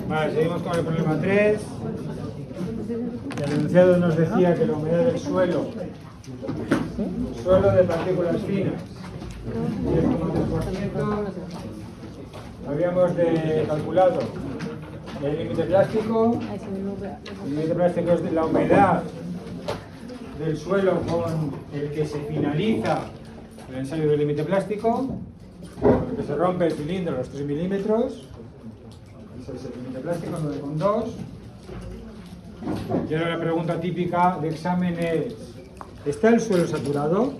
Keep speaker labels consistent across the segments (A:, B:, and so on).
A: Vale, seguimos con el problema 3. El enunciado nos decía que la humedad del suelo de partículas finas, 10,3%, habíamos calculado el límite plástico. El límite plástico es la humedad del suelo con el que se finaliza el ensayo del límite plástico, con el que se rompe el cilindro a los 3 milímetros. Ese es el límite plástico, 9,2. Y ahora la pregunta típica de examen es: ¿está el suelo saturado?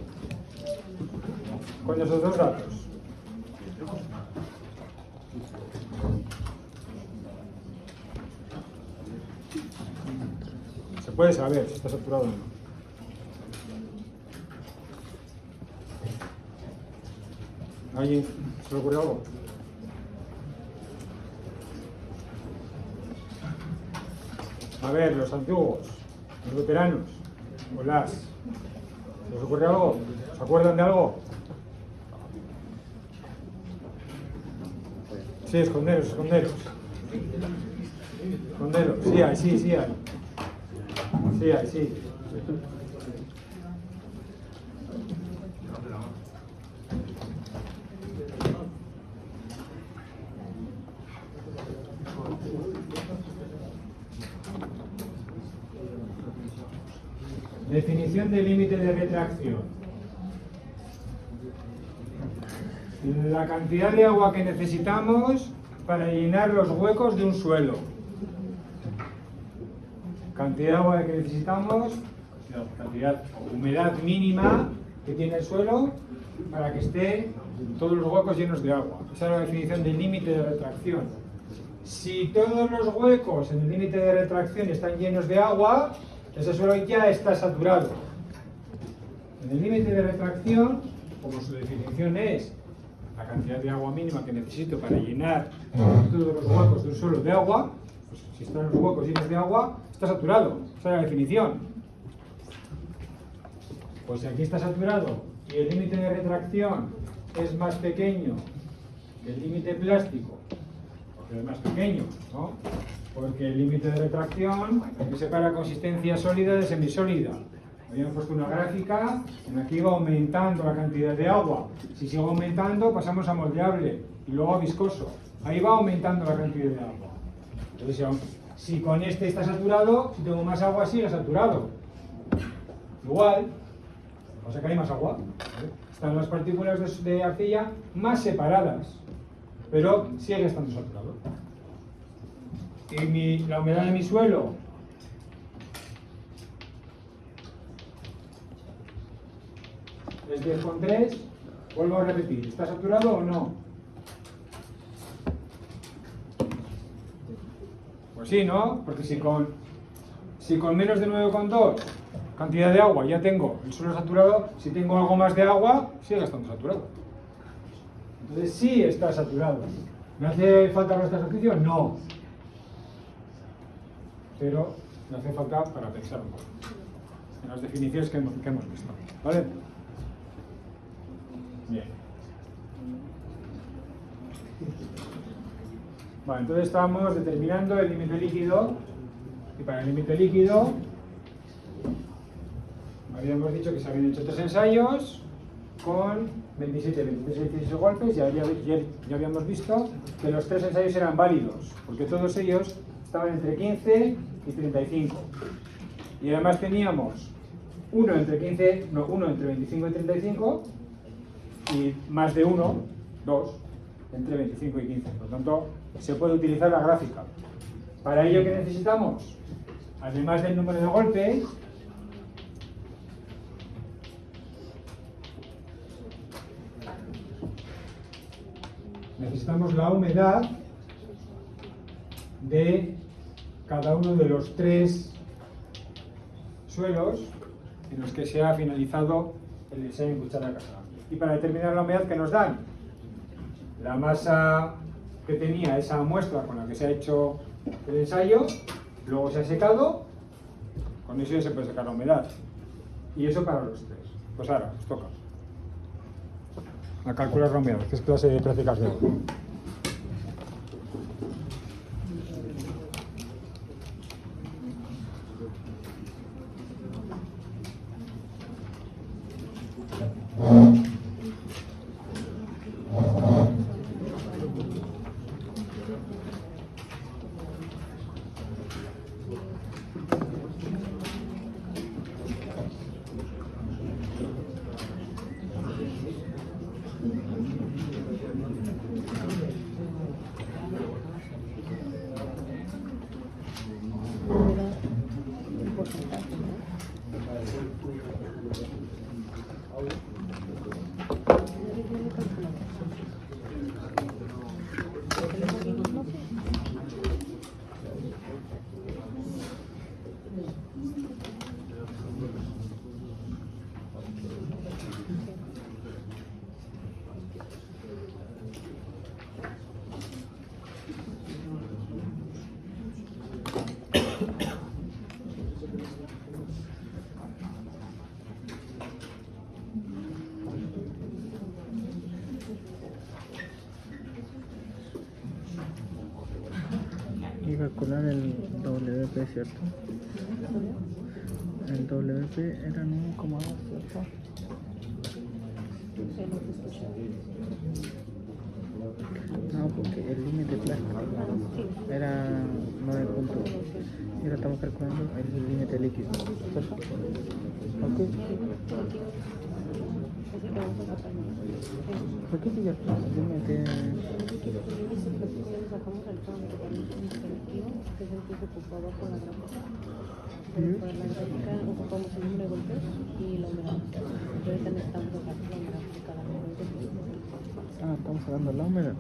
A: Con esos dos datos. Se puede saber si está saturado o no. ¿Alguien se le ocurre algo? A ver, los antiguos, los veteranos, o las. ¿Se os ocurre algo? ¿Se acuerdan de algo? Sí, esconderos. Esconderos, sí hay. Sí hay. Definición del límite de retracción. La cantidad de agua que necesitamos para llenar los huecos de un suelo. Cantidad de agua que necesitamos, humedad mínima que tiene el suelo para que esté todos los huecos llenos de agua. Esa es la definición del límite de retracción. Si todos los huecos en el límite de retracción están llenos de agua, ese suelo ya está saturado. En el límite de retracción, como su definición es la cantidad de agua mínima que necesito para llenar todos los huecos de un suelo de agua, pues si están los huecos llenos de agua, está saturado. Esa es la definición. Pues si aquí está saturado y el límite de retracción es más pequeño que el límite plástico, porque es más pequeño, ¿no? Porque el límite de retracción separa consistencia sólida de semisólida. Habíamos puesto una gráfica en la que iba aumentando la cantidad de agua. Si sigue aumentando, pasamos a moldeable y luego a viscoso. Ahí va aumentando la cantidad de agua. Entonces, si con este está saturado, si tengo más agua, sigue saturado. Igual, o sea que hay más agua. Están las partículas de arcilla más separadas, pero sigue estando saturado. Y la humedad de mi suelo es 10,3. Vuelvo a repetir, ¿está saturado o no? Pues sí, ¿no? Porque si con menos de 9,2 cantidad de agua ya tengo el suelo saturado, si tengo algo más de agua, sigue estando saturado. Entonces sí está saturado. ¿Me hace falta para este ejercicio? No. Pero me hace falta para pensar un poco en las definiciones que hemos visto. ¿Vale? Bien. Vale, entonces estamos determinando el límite líquido. Y para el límite líquido habíamos dicho que se habían hecho 3 ensayos con 27, 23 y 16 golpes. Ya habíamos visto que los 3 ensayos eran válidos, porque todos ellos estaban entre 15 y 35. Y además teníamos uno entre 25 y 35 y más de 2 entre 25 y 15. Por lo tanto, se puede utilizar la gráfica. Para ello, ¿qué necesitamos? Además del número de golpes, necesitamos la humedad de cada uno de los 3 suelos en los que se ha finalizado el diseño en cuchara casada. Y para determinar la humedad que nos dan, la masa que tenía esa muestra con la que se ha hecho el ensayo, luego se ha secado, con eso ya se puede sacar la humedad. Y eso para los 3. Pues ahora, os toca a calcular la humedad, que es clase de prácticas de agua.
B: Y calcular el WP, ¿cierto? El WP era 9,2, ¿cierto? No, porque el límite plástico era 9,1. Y ahora estamos calculando el límite líquido, ¿cierto? ¿Ok? ¿Por qué sigue el límite?
C: Sacamos el tono selectivo, que es el que se ocupaba con la gráfica. Pero para la gráfica ocupamos el número de golpes y la humedad. Y ahorita necesitamos sacar la humedad de cada uno de golpes.
B: Ah, estamos sacando la humedad.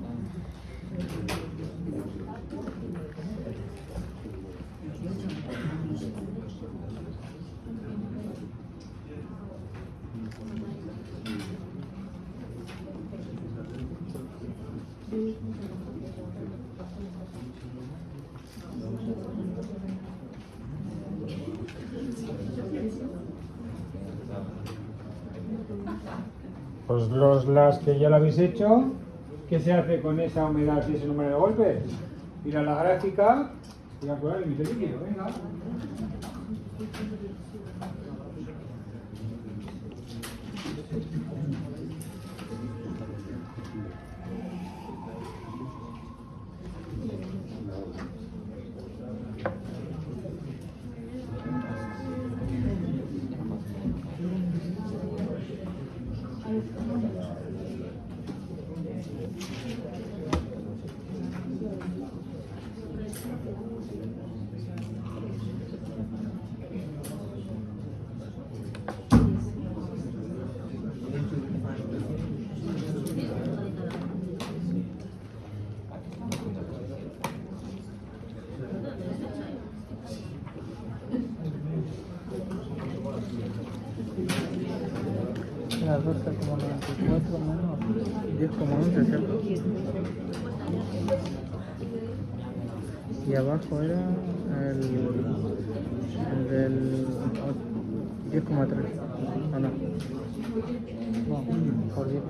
A: Pues las que ya lo habéis hecho, ¿qué se hace con esa humedad y ese número de golpes? Ir a la gráfica y calcular el límite líquido, venga.
B: Era 12,94 menos 10,11, ¿cierto? Y abajo era el del 10,3. ¿O no? No, por 10,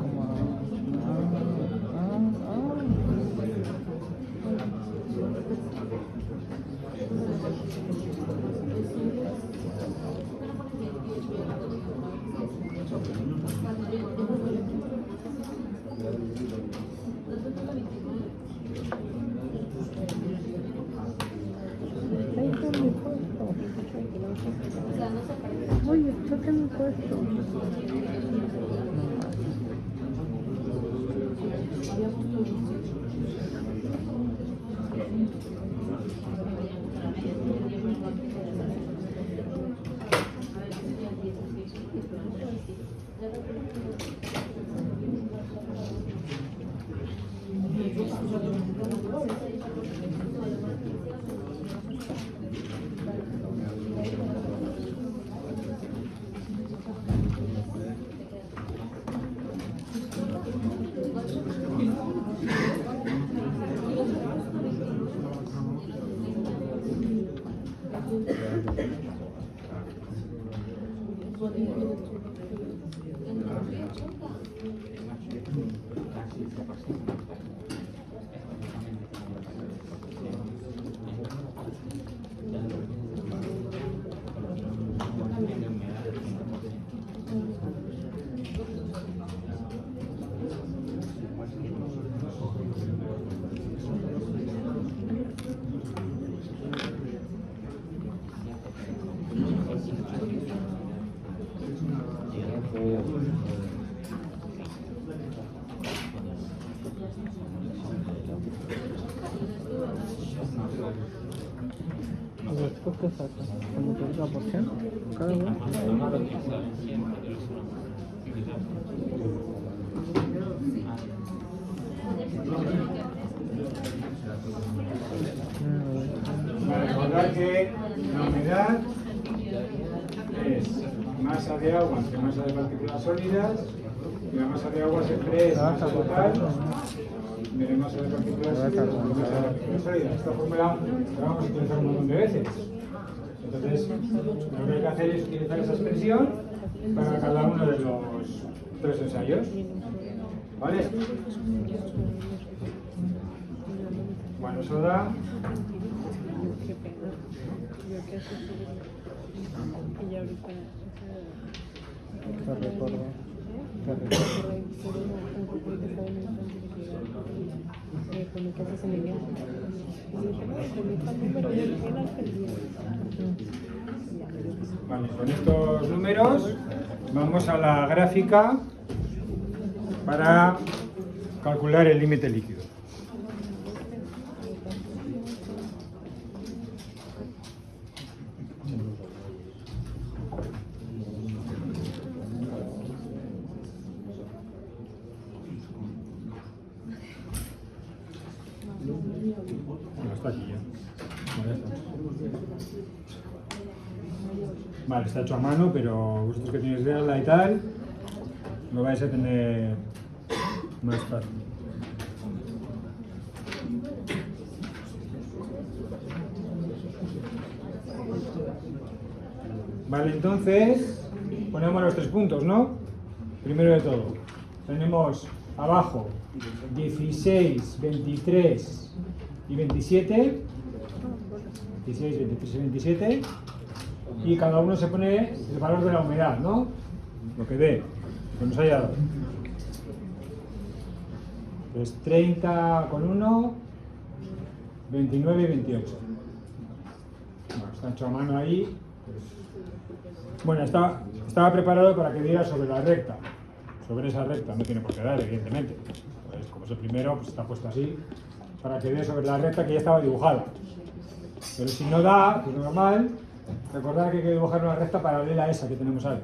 B: oye, ¿qué me he puesto? ¿Después qué saca? ¿Se multiplica por 100? ¿Cada uno?
A: Recordar que la humedad es masa de agua entre masa de partículas sólidas, y la masa de agua siempre es masa total de masa de partículas sólidas. Esta fórmula la vamos a utilizar un montón de veces. Entonces, lo que hay que hacer es utilizar esa expresión para cada uno de los 3 ensayos. ¿Vale? Bueno, eso da.
C: Qué pena. Yo que hace y ya ahorita
B: Te recuerdo. Te recuerdo.
C: Con mi casa se me dio.
A: Vale, con estos números vamos a la gráfica para calcular el límite líquido. Bueno, está aquí ya. Vale, está hecho a mano, pero vosotros que tenéis regla y tal, lo vais a tener más fácil. Vale, entonces ponemos los 3 puntos, ¿no? Primero de todo, tenemos abajo 16, 23 y 27. 16, 23 y 27. Y cada uno se pone el valor de la humedad, ¿no? Lo que dé, que nos haya dado. Pues 30 con 1, 29 y 28. Bueno, está hecho a mano ahí. Bueno, estaba preparado para que diera sobre la recta. Sobre esa recta, no tiene por qué dar, evidentemente. Pues, como es el primero, pues está puesto así, para que dé sobre la recta que ya estaba dibujada. Pero si no da, que es normal, recordad que hay que dibujar una recta paralela a esa que tenemos ahí.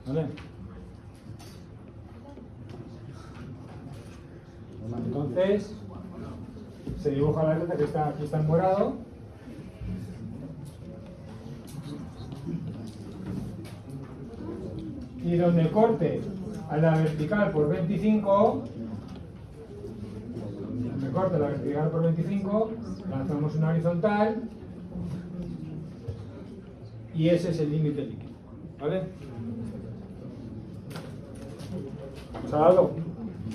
A: ¿Vale? Entonces, se dibuja la recta que está aquí, está en morado. Y donde corte a la vertical por 25, donde corte la vertical por 25, lanzamos una horizontal y ese es el límite líquido. ¿Vale? ¿Os ha dado?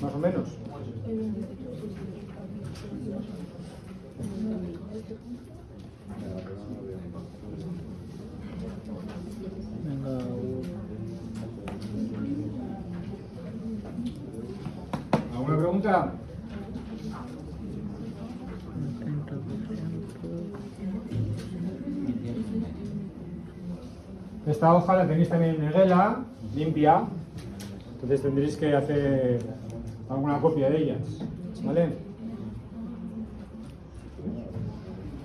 A: Más o menos.
B: Venga,
A: ¿Alguna pregunta? Esta hoja la tenéis también en neguela, limpia, entonces tendréis que hacer alguna copia de ellas, ¿vale?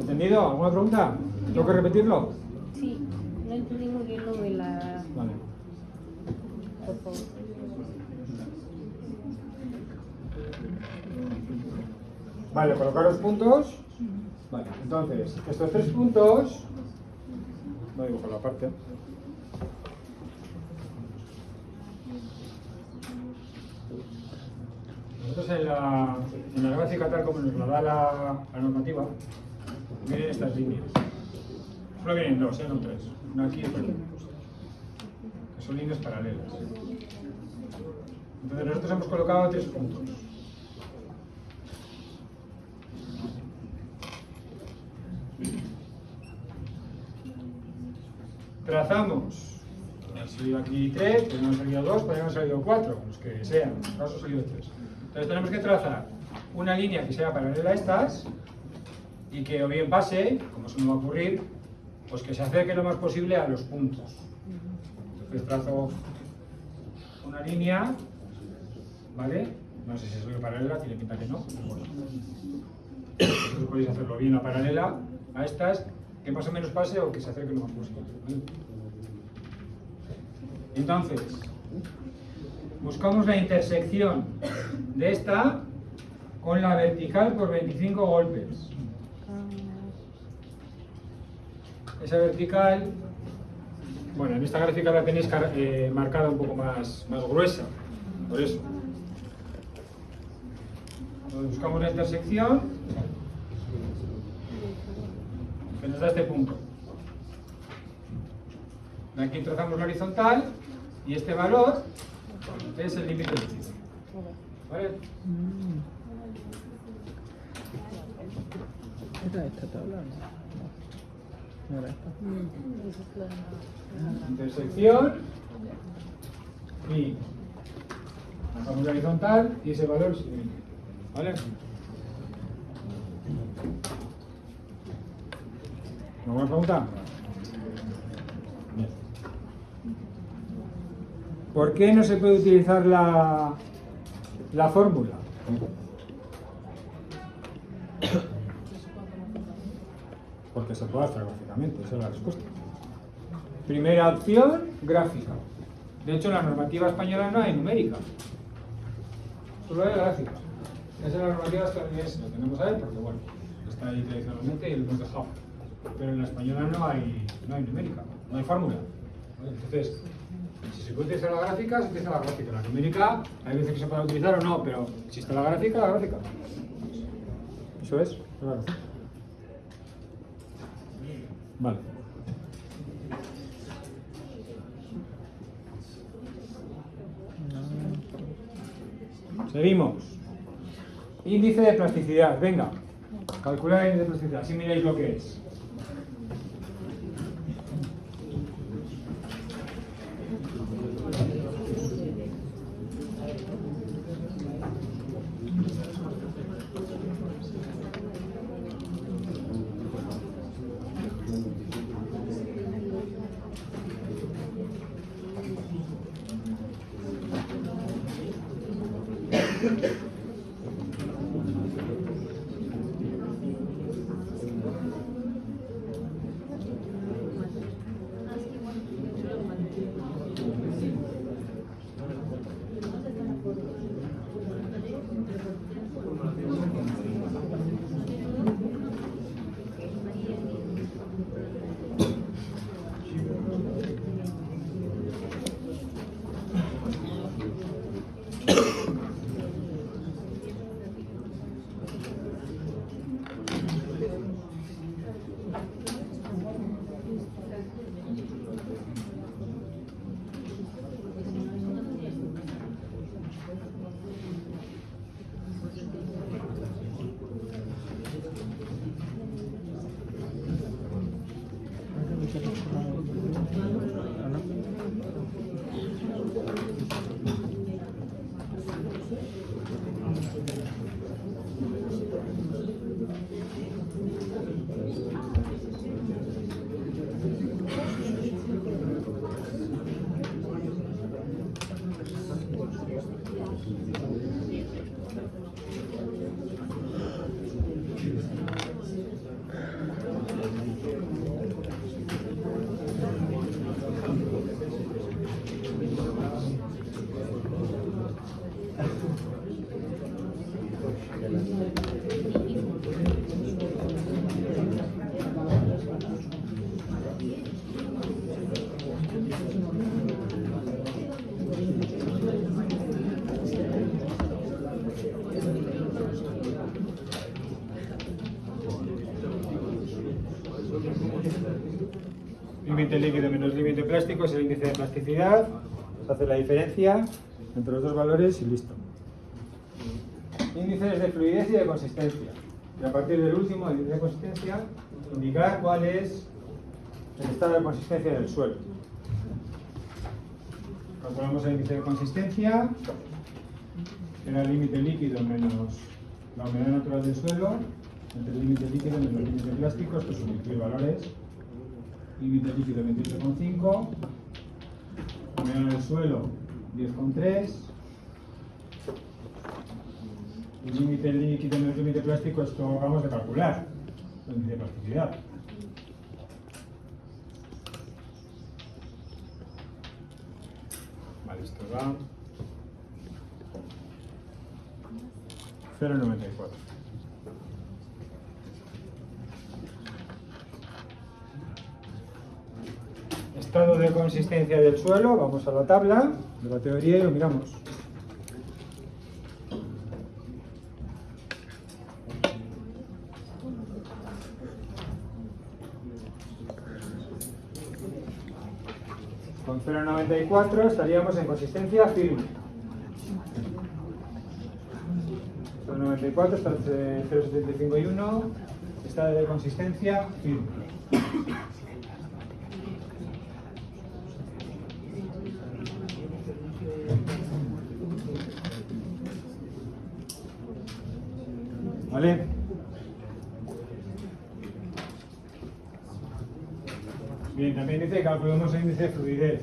A: ¿Entendido? ¿Alguna pregunta? ¿Tengo que repetirlo?
C: Sí, no entendí muy bien lo de la...
A: Vale.
C: Por favor.
A: Vale, colocar los puntos. Vale, entonces, estos 3 puntos... Voy a dibujar la parte. Nosotros en la gráfica tal como nos la da la normativa, vienen estas líneas. Solo vienen 2, no 3. Una aquí y otra aquí. que son líneas paralelas. Entonces nosotros hemos colocado 3 puntos. Trazamos, han salido aquí 3, podrían haber salido 2, podrían haber salido 4, los que sean, en este caso han salido 3. Entonces tenemos que trazar una línea que sea paralela a estas y que o bien pase, como se me va a ocurrir, pues que se acerque lo más posible a los puntos. Entonces trazo una línea, ¿vale? No sé si es paralela, tiene pinta que no, pero bueno. Vosotros podéis hacerlo bien a paralela a estas, que más o menos pase o que se acerque lo más posible, ¿vale? Entonces, buscamos la intersección de esta con la vertical por 25 golpes. Esa vertical, bueno, en esta gráfica la tenéis marcada un poco más gruesa, por eso. Entonces buscamos la intersección que nos da este punto. De aquí trazamos la horizontal y este valor es el límite del líquido. ¿Vale?
B: ¿Era esta tabla? No era esta.
A: Intersección y trazamos la horizontal y ese valor es el límite. ¿Vale? ¿Alguna pregunta? Bien. ¿Por qué no se puede utilizar la fórmula? Porque se puede hacer gráficamente, esa es la respuesta. Primera opción, gráfica. De hecho, en la normativa española no hay numérica. Solo hay gráfica. Esa es la normativa estadounidense, lo tenemos ahí porque, bueno, está ahí tradicionalmente y lo hemos dejado. Pero en la española no hay numérica, no hay fórmula. ¿Vale? Entonces, si se puede utilizar la gráfica, se utiliza la gráfica. La numérica, hay veces que se puede utilizar o no, pero si está la gráfica, la gráfica. Eso es, claro. Vale. Seguimos. Índice de plasticidad. Venga, calcular el índice de plasticidad. Así miráis lo que es. Límite líquido menos límite plástico es el índice de plasticidad. Se hace la diferencia entre los dos valores y listo. Índices de fluidez y de consistencia. Y a partir del último, el índice de consistencia, indicar cuál es el estado de consistencia del suelo. Calculamos el índice de consistencia, que era el límite líquido menos la humedad natural del suelo, entre el límite líquido menos el límite plástico. Estos son los valores. Límite líquido 28,5, humedad del suelo 10,3, y límite líquido menos límite plástico, esto acabamos de calcular, el índice de plasticidad. Vale, esto da 0,94. Estado de consistencia del suelo, vamos a la tabla de la teoría y lo miramos. Con 0,94 estaríamos en consistencia firme. 0,94 está entre 0,75 y 1, estado de consistencia firme. ¿Vale? Bien, también dice que calculemos el índice de fluidez.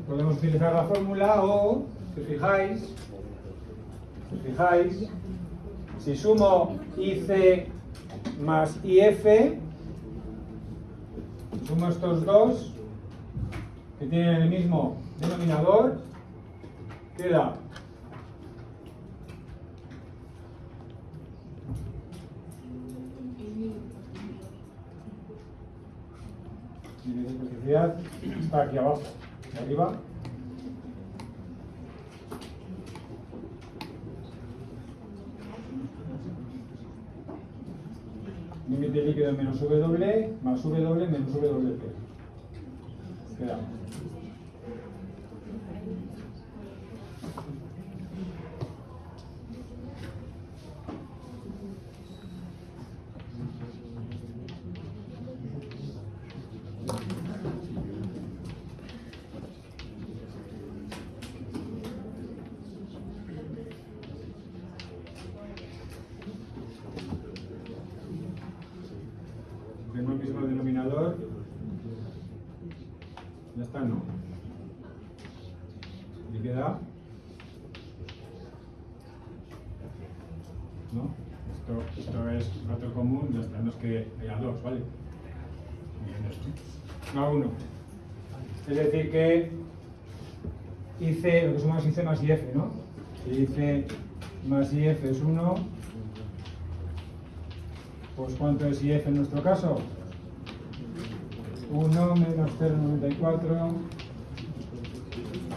A: Podemos utilizar la fórmula o, si os fijáis, si sumo IC más IF, sumo estos dos, que tienen el mismo denominador, queda está aquí abajo, arriba. Límite líquido menos W más W menos WP. Queda. Tengo el mismo denominador. Ya está, ¿no? ¿Y queda? ¿No? Esto es dato común, ya está, no es que haya dos, ¿vale? No, uno. Es decir que IC, lo que sumamos IC más IF, ¿no? Si IC más IF es 1, pues ¿cuánto es IF en nuestro caso? 1 menos 0,94,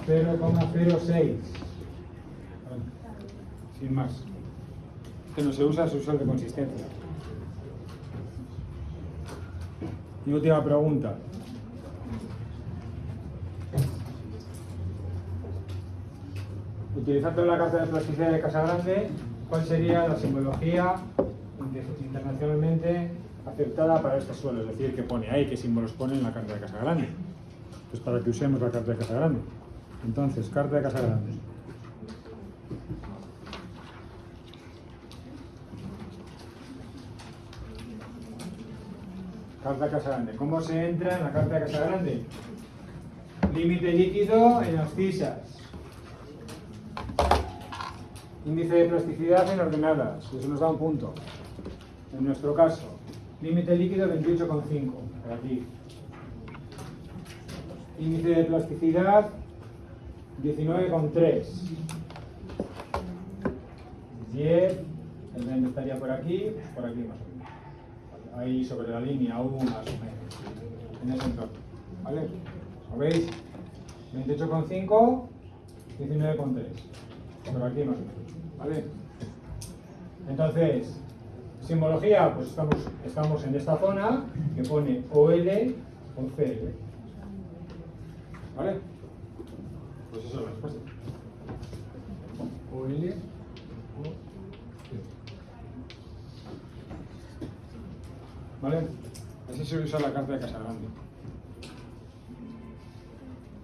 A: 0,06. Sin más. Que no se usa, se usa el de consistencia. Y última pregunta. Utilizando la carta de plasticidad de Casagrande, ¿cuál sería la simbología internacionalmente aceptada para este suelo? Es decir, ¿qué pone ahí? ¿Qué símbolos pone en la carta de Casagrande? Pues para que usemos la carta de Casagrande. Entonces, carta de Casagrande. Carta de Casagrande. ¿Cómo se entra en la carta de Casagrande? Límite líquido en abscisas. Índice de plasticidad en ordenadas. Eso nos da un punto. En nuestro caso, límite líquido 28,5. Por aquí. Índice de plasticidad 19,3. 10. El vende estaría por aquí más o menos. Ahí sobre la línea, aún más o menos. En ese entorno. ¿Vale? ¿Lo veis? 28,5, 19,3. Por aquí más o menos. ¿Vale? Entonces, Simbología, pues estamos en esta zona que pone OL con CL. ¿Vale? Pues esa es la respuesta. OL o C. ¿Vale? Así se usa la carta de Casagrande.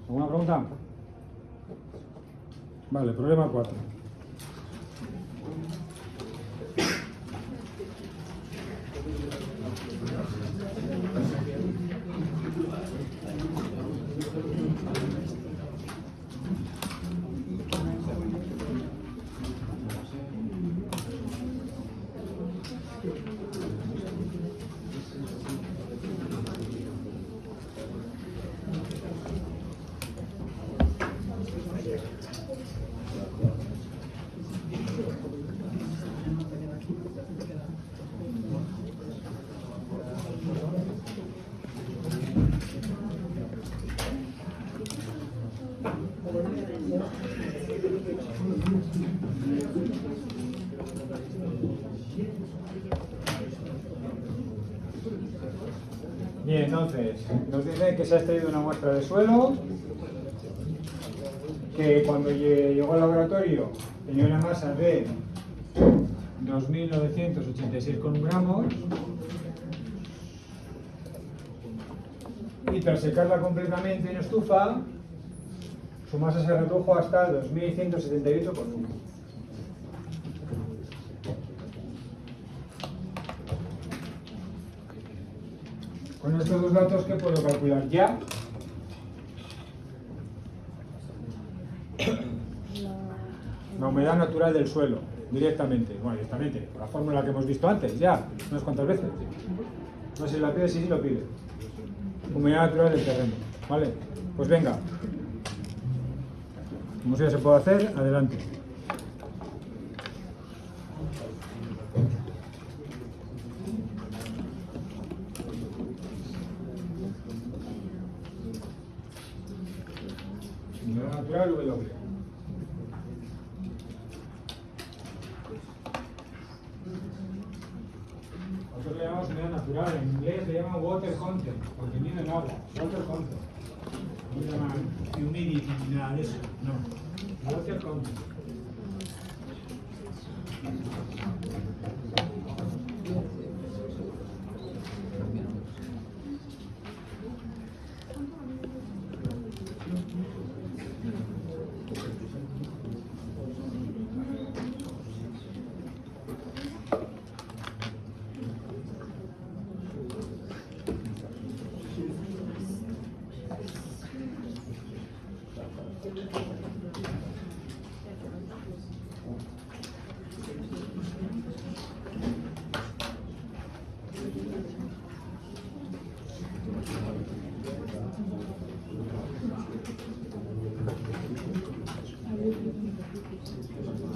A: ¿Alguna pregunta? Vale, problema 4. Bien, entonces, nos dice que se ha extraído una muestra de suelo, que cuando llegó al laboratorio tenía una masa de 2.986,1 gramos, y tras secarla completamente en estufa, su masa se redujo hasta 2.178,1. Con estos dos datos, ¿qué puedo calcular ya? La humedad natural del suelo, directamente. Bueno, directamente, por la fórmula que hemos visto antes, ya, unas cuantas veces. No sé si la pide, sí lo pide. Humedad natural del terreno, ¿vale? Pues venga. Como ya se puede hacer, adelante. Humedad natural W. Nosotros le llamamos humedad natural, en inglés le llaman water content, contenido en agua, water content. No le llaman humidity ni nada de eso, no. Water content.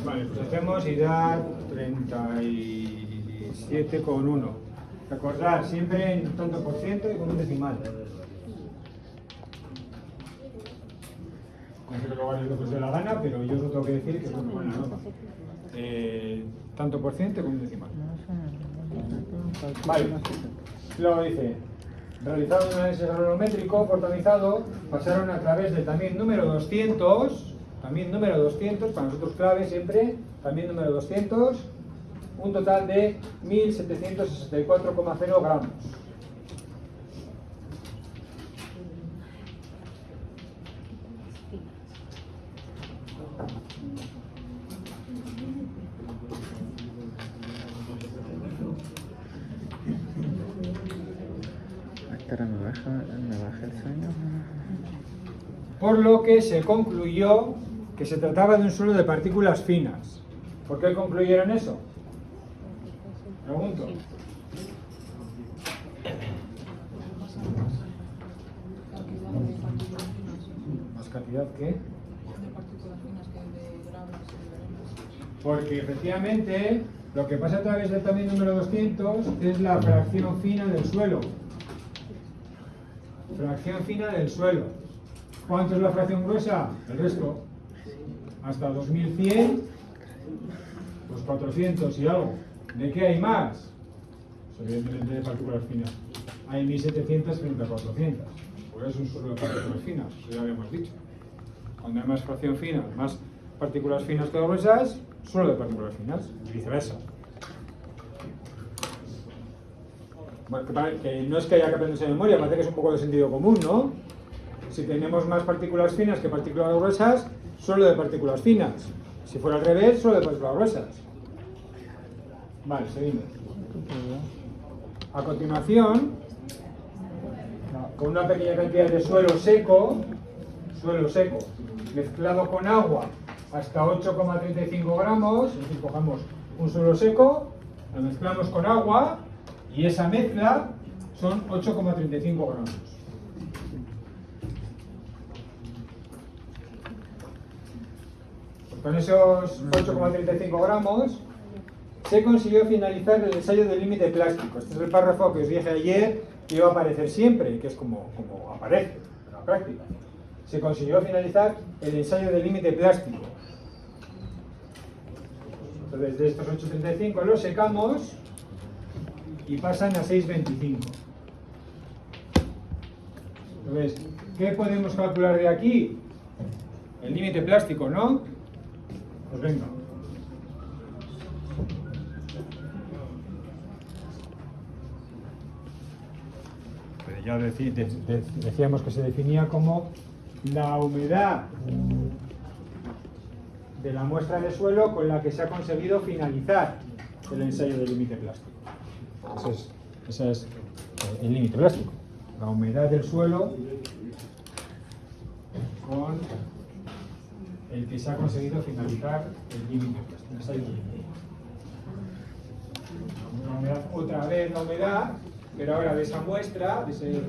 A: Vale, pues hacemos IDAT 37,1. Recordad, siempre en tanto por ciento y con un decimal. No sé que lo vale lo que os dé la gana, pero yo os lo tengo que decir que es una buena nota. Tanto por ciento y con un decimal. Vale, luego dice, realizaron un análisis agronométrico portalizado, pasaron a través del también número 200, para nosotros clave siempre, también número 200, un total de 1.764,0 gramos.
B: Ahora me baja el sueño.
A: Por lo que se concluyó que se trataba de un suelo de partículas finas. ¿Por qué concluyeron eso? Pregunto. ¿Más cantidad qué? Porque efectivamente lo que pasa a través del también número 200 es la fracción fina del suelo. Fracción fina del suelo. ¿Cuánto es la fracción gruesa? El resto. Hasta 2100, pues 400 y algo. ¿De qué hay más? evidentemente de partículas finas. Hay 1700 frente a 400. Pues es un suelo de partículas finas, eso ya habíamos dicho. Cuando hay más fracción fina, más partículas finas que gruesas, suelo de partículas finas, y viceversa. Bueno, que no es que haya que aprenderse de memoria, parece que es un poco de sentido común, ¿no? Si tenemos más partículas finas que partículas gruesas, suelo de partículas finas. Si fuera al revés, suelo de partículas gruesas. Vale, seguimos. A continuación, con una pequeña cantidad de suelo seco, mezclado con agua hasta 8,35 gramos, es decir, cogemos un suelo seco, lo mezclamos con agua y esa mezcla son 8,35 gramos. Con esos 8,35 gramos se consiguió finalizar el ensayo del límite plástico. Este es el párrafo que os dije ayer que iba a aparecer siempre, que es como aparece en la práctica. Se consiguió finalizar el ensayo del límite plástico. Entonces, de estos 8,35 los secamos y pasan a 6,25. Entonces, ¿qué podemos calcular de aquí? El límite plástico, ¿no? Pues venga. Pero ya decíamos que se definía como la humedad de la muestra de suelo con la que se ha conseguido finalizar el ensayo del límite plástico. Ese es el límite plástico. La humedad del suelo con el que se ha conseguido finalizar el límite plástico. El ensayo del límite. Otra vez la humedad, pero ahora de esa muestra, de ese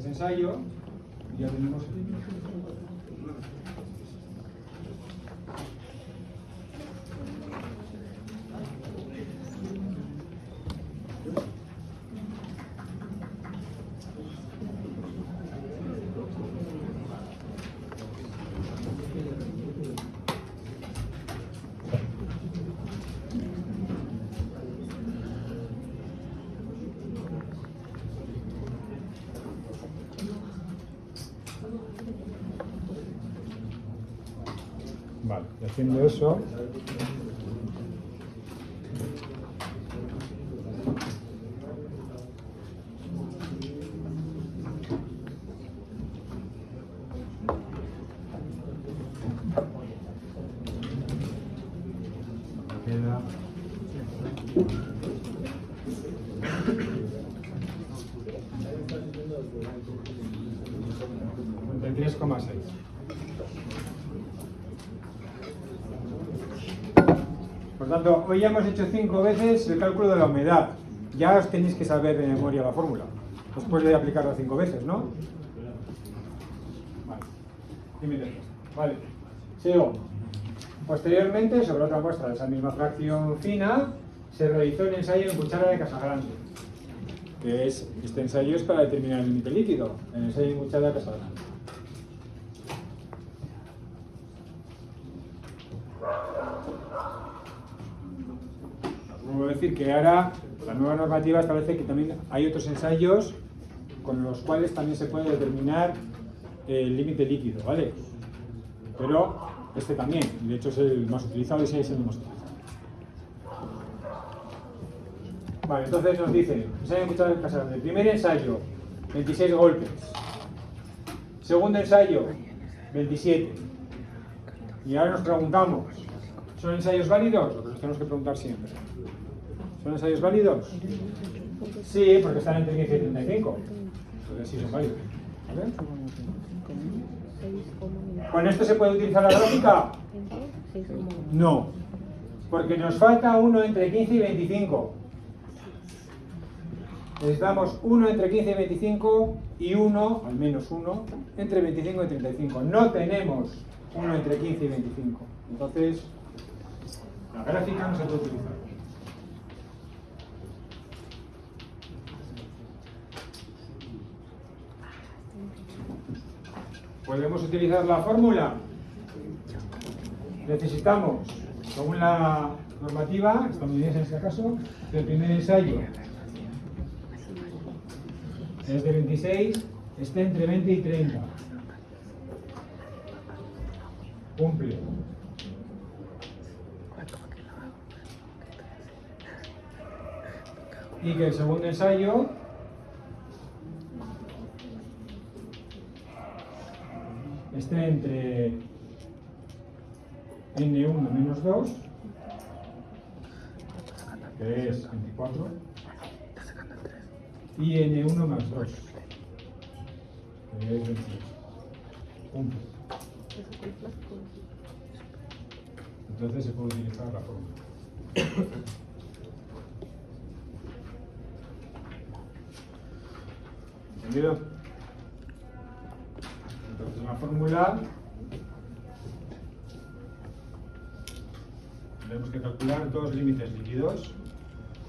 A: ensayo, ya tenemos el límite. Vale, haciendo eso, queda 53,6. Por tanto, hoy ya hemos hecho 5 veces el cálculo de la humedad. Ya os tenéis que saber de memoria la fórmula, después de aplicarla 5 veces, ¿no? Vale, sigo. Posteriormente, sobre otra muestra de esa misma fracción fina, se realizó un ensayo en cuchara de Casagrande, que es, este ensayo es para determinar el límite líquido, el ensayo en cuchara de Casagrande. Vuelvo a decir que ahora la nueva normativa establece que también hay otros ensayos con los cuales también se puede determinar el límite líquido, ¿vale? Pero este también, y de hecho es el más utilizado y es el más utilizado. Vale, entonces nos dice, ensayo en cuchara de Casagrande. Primer ensayo, 26 golpes. Segundo ensayo, 27. Y ahora nos preguntamos, ¿son ensayos válidos? Lo que nos tenemos que preguntar siempre. ¿Son ensayos válidos? Sí, porque están entre 15 y 35. Entonces sí son válidos. ¿Vale? ¿Con esto se puede utilizar la gráfica? No, porque nos falta uno entre 15 y 25. Necesitamos uno entre 15 y 25 y uno, al menos uno, entre 25 y 35. No tenemos uno entre 15 y 25. Entonces, la gráfica no se puede utilizar. ¿Podemos utilizar la fórmula? Necesitamos, según la normativa estadounidense en este caso, del primer ensayo es de 26, está entre 20 y 30. Cumple. Y que el segundo ensayo esté entre N1 menos 2, que es 24, y N1 más 2, que es 22. Cumple. Entonces se puede utilizar la fórmula. ¿Entendido? Entonces en la fórmula tenemos que calcular dos límites líquidos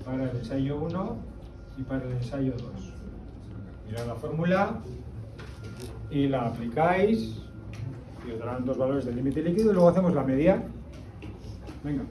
A: para el ensayo 1 y para el ensayo 2. Mirad la fórmula y la aplicáis y os darán dos valores del límite líquido y luego hacemos la media. Venga.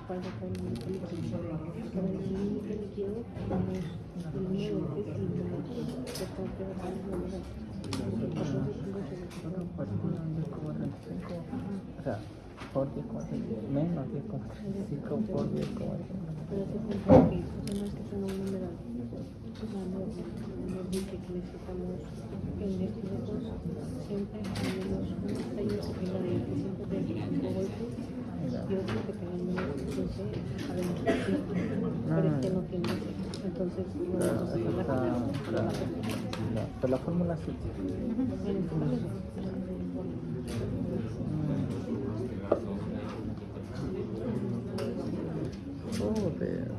C: Para sacar el límite líquido. Para el límite líquido tenemos el número de golpes y el número de que tengo que bajar el número de
B: O sea, por 10,5 menos 10,5 por 10,5.
C: Pero te cuenta que no es que tenga un numeral. Nos dice que necesitamos en estos dos siempre al menos un ensayo que tenga de 25 golpes y otro que tenga menos de 15, sabemos que sí, pero este no tiene ese. Entonces, no vamos a hacer
B: La fórmula sí. Joder.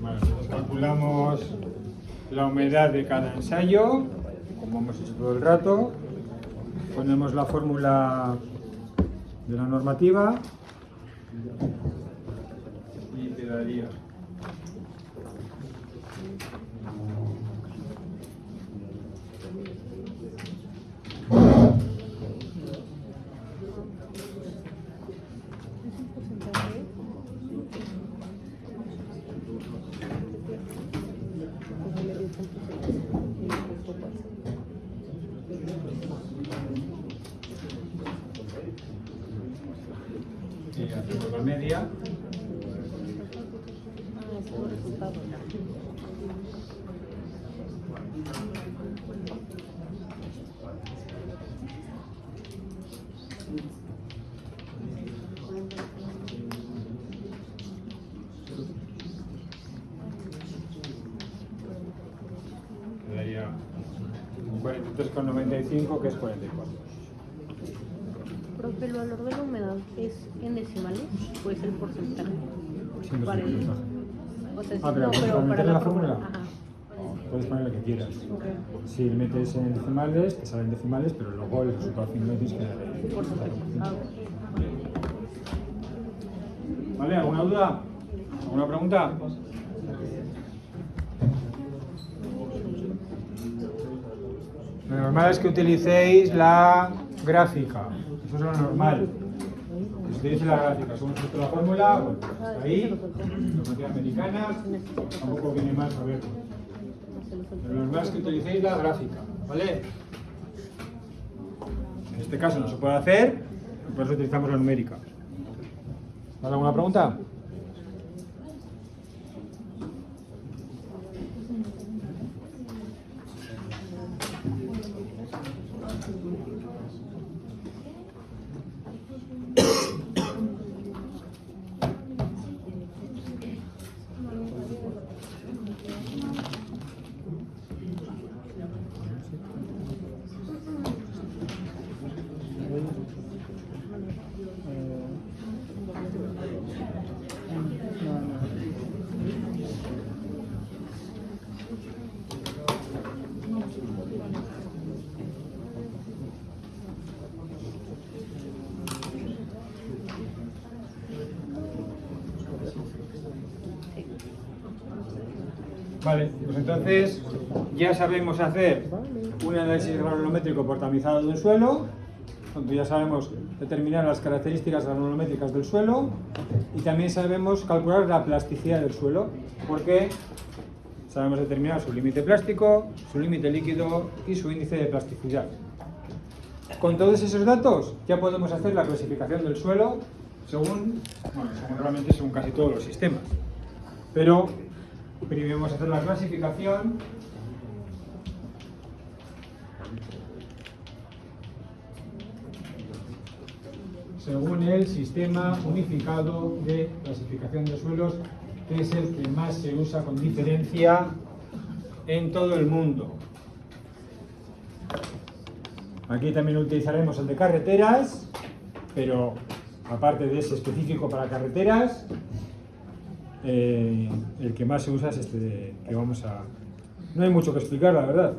A: Bueno, entonces calculamos la humedad de cada ensayo, como hemos hecho todo el rato. Ponemos la fórmula de la normativa y quedaría. Y hacemos la media. 3,95, que es 44.
C: Profe, el valor de la humedad es en decimales, pues el porcentaje.
A: Siempre
C: Para
A: es
C: el-
A: un porcentaje.
C: O sea, sí,
A: Ah, pero
C: no,
A: para
C: pero
A: meter
C: para
A: la
C: la
A: fórmula.
C: Ajá.
A: Puedes poner lo que quieras.
C: Ok.
A: Si metes en decimales, te salen decimales, pero luego el resultado final lo tienes que dar.
C: Porcentaje. Ah, ok.
A: ¿Vale? ¿Alguna duda? ¿Alguna pregunta? Lo normal es que utilicéis la gráfica. Eso es lo normal. Que se utilice la gráfica. Según la fórmula, bueno, pues ahí, normativa americana, tampoco viene mal saberlo. Lo normal es que utilicéis la gráfica, ¿vale? En este caso no se puede hacer, y por eso utilizamos la numérica. ¿Vale? ¿Alguna pregunta? Vale, pues entonces ya sabemos hacer un análisis granulométrico por tamizado de un suelo, donde ya sabemos determinar las características granulométricas del suelo y también sabemos calcular la plasticidad del suelo, porque sabemos determinar su límite plástico, su límite líquido y su índice de plasticidad. Con todos esos datos ya podemos hacer la clasificación del suelo según realmente según casi todos los sistemas. Pero primero vamos a hacer la clasificación según el sistema unificado de clasificación de suelos, que es el que más se usa con diferencia en todo el mundo. Aquí también utilizaremos el de carreteras, pero aparte de ese específico para carreteras, el que más se usa es este que vamos a... No hay mucho que explicar, la verdad.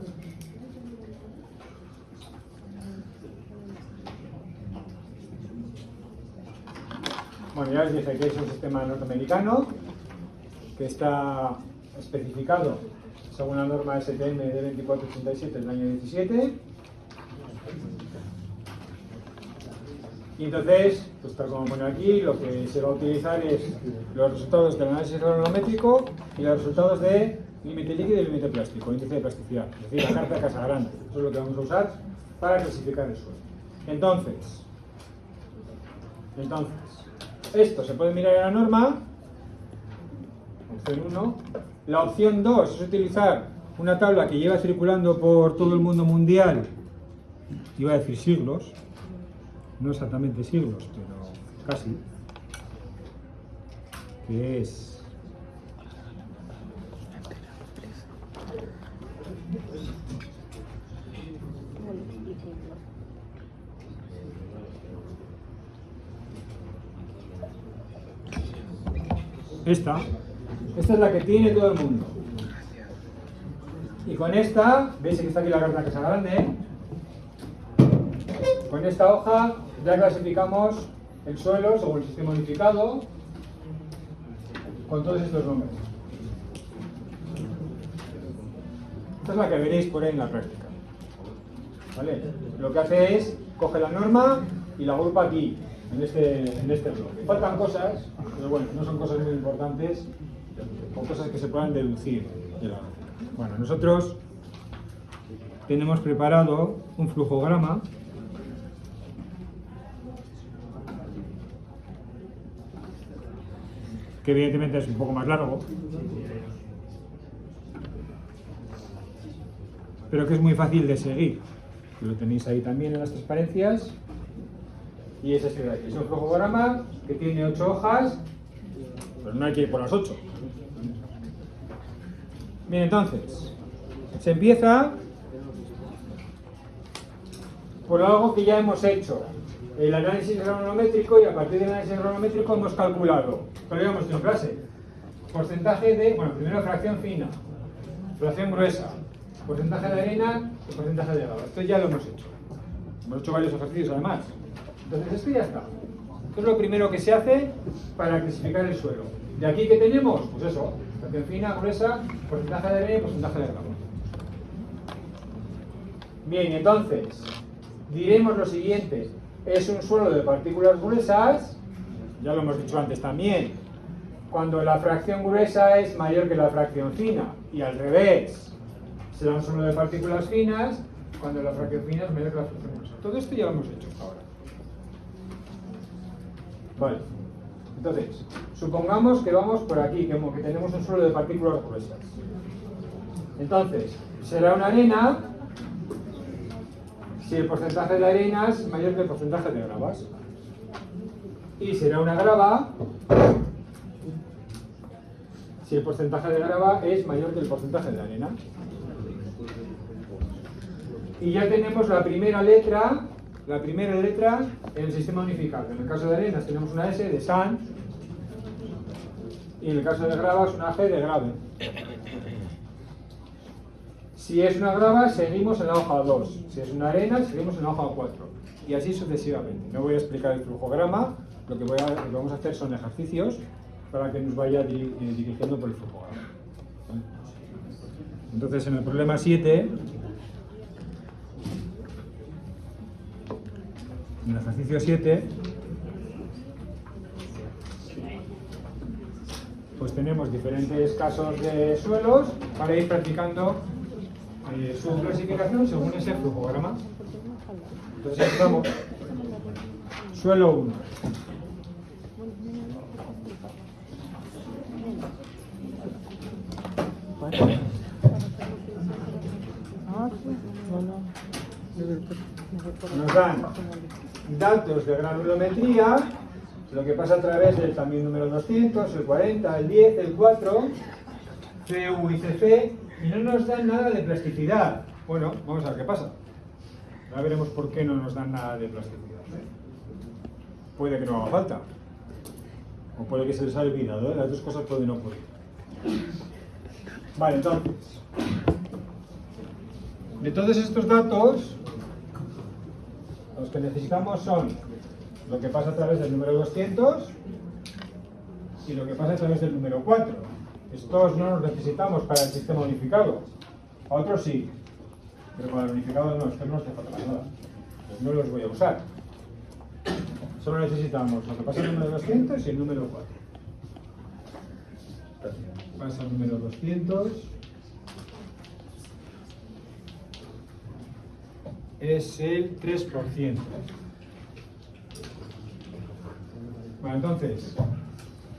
A: Bueno, ya os dije que es un sistema norteamericano que está especificado según la norma STM de 2487 del año 17. Y entonces, pues tal como pone aquí, lo que se va a utilizar es los resultados del análisis granulométrico y los resultados de límite líquido y límite plástico, índice de plasticidad, es decir, la carta de Casagrande. Eso es lo que vamos a usar para clasificar el suelo. Entonces, esto se puede mirar en la norma, opción 1. La opción 2 es utilizar una tabla que lleva circulando por todo el mundo mundial, iba a decir siglos, no exactamente siglos, pero casi, que es esta. Esta es la que tiene todo el mundo. Y con esta, veis que está aquí la carta Casagrande, con esta hoja ya clasificamos el suelo según el sistema unificado con todos estos nombres. Esta es la que veréis por ahí en la práctica. ¿Vale? Lo que hace es, coge la norma y la agrupa aquí, en este bloque. Faltan cosas, pero bueno, no son cosas muy importantes, o cosas que se puedan deducir de la gráfica. Bueno, nosotros tenemos preparado un flujograma que evidentemente es un poco más largo, pero que es muy fácil de seguir. Lo tenéis ahí también en las transparencias. Y es este de aquí. Es un flujograma que tiene 8 hojas, pero no hay que ir por las 8. Bien, entonces, se empieza por algo que ya hemos hecho. El análisis granulométrico, y a partir del análisis granulométrico hemos calculado, pero ya hemos hecho en clase, porcentaje de, bueno, primero fracción fina, fracción gruesa, porcentaje de arena y porcentaje de grava. Esto ya lo hemos hecho. Hemos hecho varios ejercicios además. Entonces esto ya está. Esto es lo primero que se hace para clasificar el suelo. ¿De aquí qué tenemos? Pues eso, fracción fina, gruesa, porcentaje de arena y porcentaje de grava. Bien, entonces, diremos lo siguiente. Es un suelo de partículas gruesas, ya lo hemos dicho antes también, cuando la fracción gruesa es mayor que la fracción fina, y al revés, será un suelo de partículas finas cuando la fracción fina es mayor que la fracción gruesa. Todo esto ya lo hemos hecho ahora. Vale, entonces, supongamos que vamos por aquí, que tenemos un suelo de partículas gruesas. Entonces, será una arena si el porcentaje de arena es mayor que el porcentaje de gravas. Y será una grava si el porcentaje de grava es mayor que el porcentaje de arena. Y ya tenemos la primera letra en el sistema unificado. En el caso de arenas tenemos una S de sand, y en el caso de gravas una G de grave. Si es una grava, seguimos en la hoja 2. Si es una arena, seguimos en la hoja 4. Y así sucesivamente. No voy a explicar el flujograma, lo que vamos a hacer son ejercicios para que nos vaya dirigiendo por el flujograma. Entonces, en el problema 7, en el ejercicio 7, pues tenemos diferentes casos de suelos para ir practicando su clasificación según ese flujograma. Entonces empezamos. Suelo 1. Nos dan datos de granulometría, lo que pasa a través del también número 200, el 40, el 10, el 4, CU y CC, y no nos dan nada de plasticidad. Bueno, vamos a ver qué pasa. Ahora veremos por qué no nos dan nada de plasticidad. Puede que no haga falta, o puede que se les haya olvidado, ¿eh? Las dos cosas pueden ocurrir. Vale, entonces, de todos estos datos, los que necesitamos son lo que pasa a través del número 200 y lo que pasa a través del número 4. Estos no los necesitamos para el sistema unificado. A otros sí, pero para el unificado no, estos no nos hace falta nada. Pues no los voy a usar. Solo necesitamos lo que pasa el número 200 y el número 4. Pasa el número 200. Es el 3%. Bueno, entonces,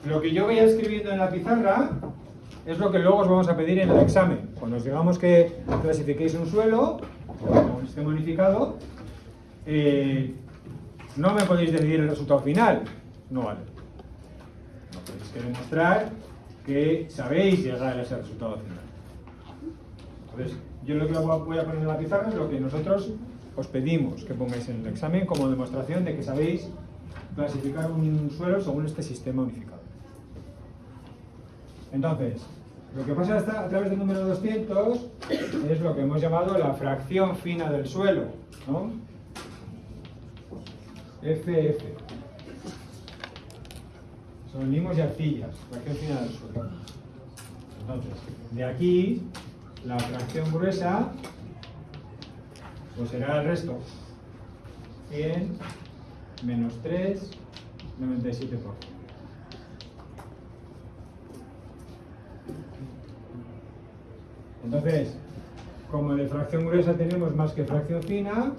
A: lo que yo vaya escribiendo en la pizarra es lo que luego os vamos a pedir en el examen. Cuando os digamos que clasifiquéis un suelo o un sistema unificado, no me podéis decidir el resultado final. No vale. No tenéis que demostrar que sabéis llegar a ese resultado final. Entonces, yo lo que voy a poner en la pizarra es lo que nosotros os pedimos que pongáis en el examen como demostración de que sabéis clasificar un suelo según este sistema unificado. Entonces, lo que pasa a través del número 200 es lo que hemos llamado la fracción fina del suelo, ¿no? FF. Son limos y arcillas, fracción fina del suelo. Entonces, de aquí, la fracción gruesa pues será el resto. 100 menos 3, 97%. Entonces, como de fracción gruesa tenemos más que fracción fina,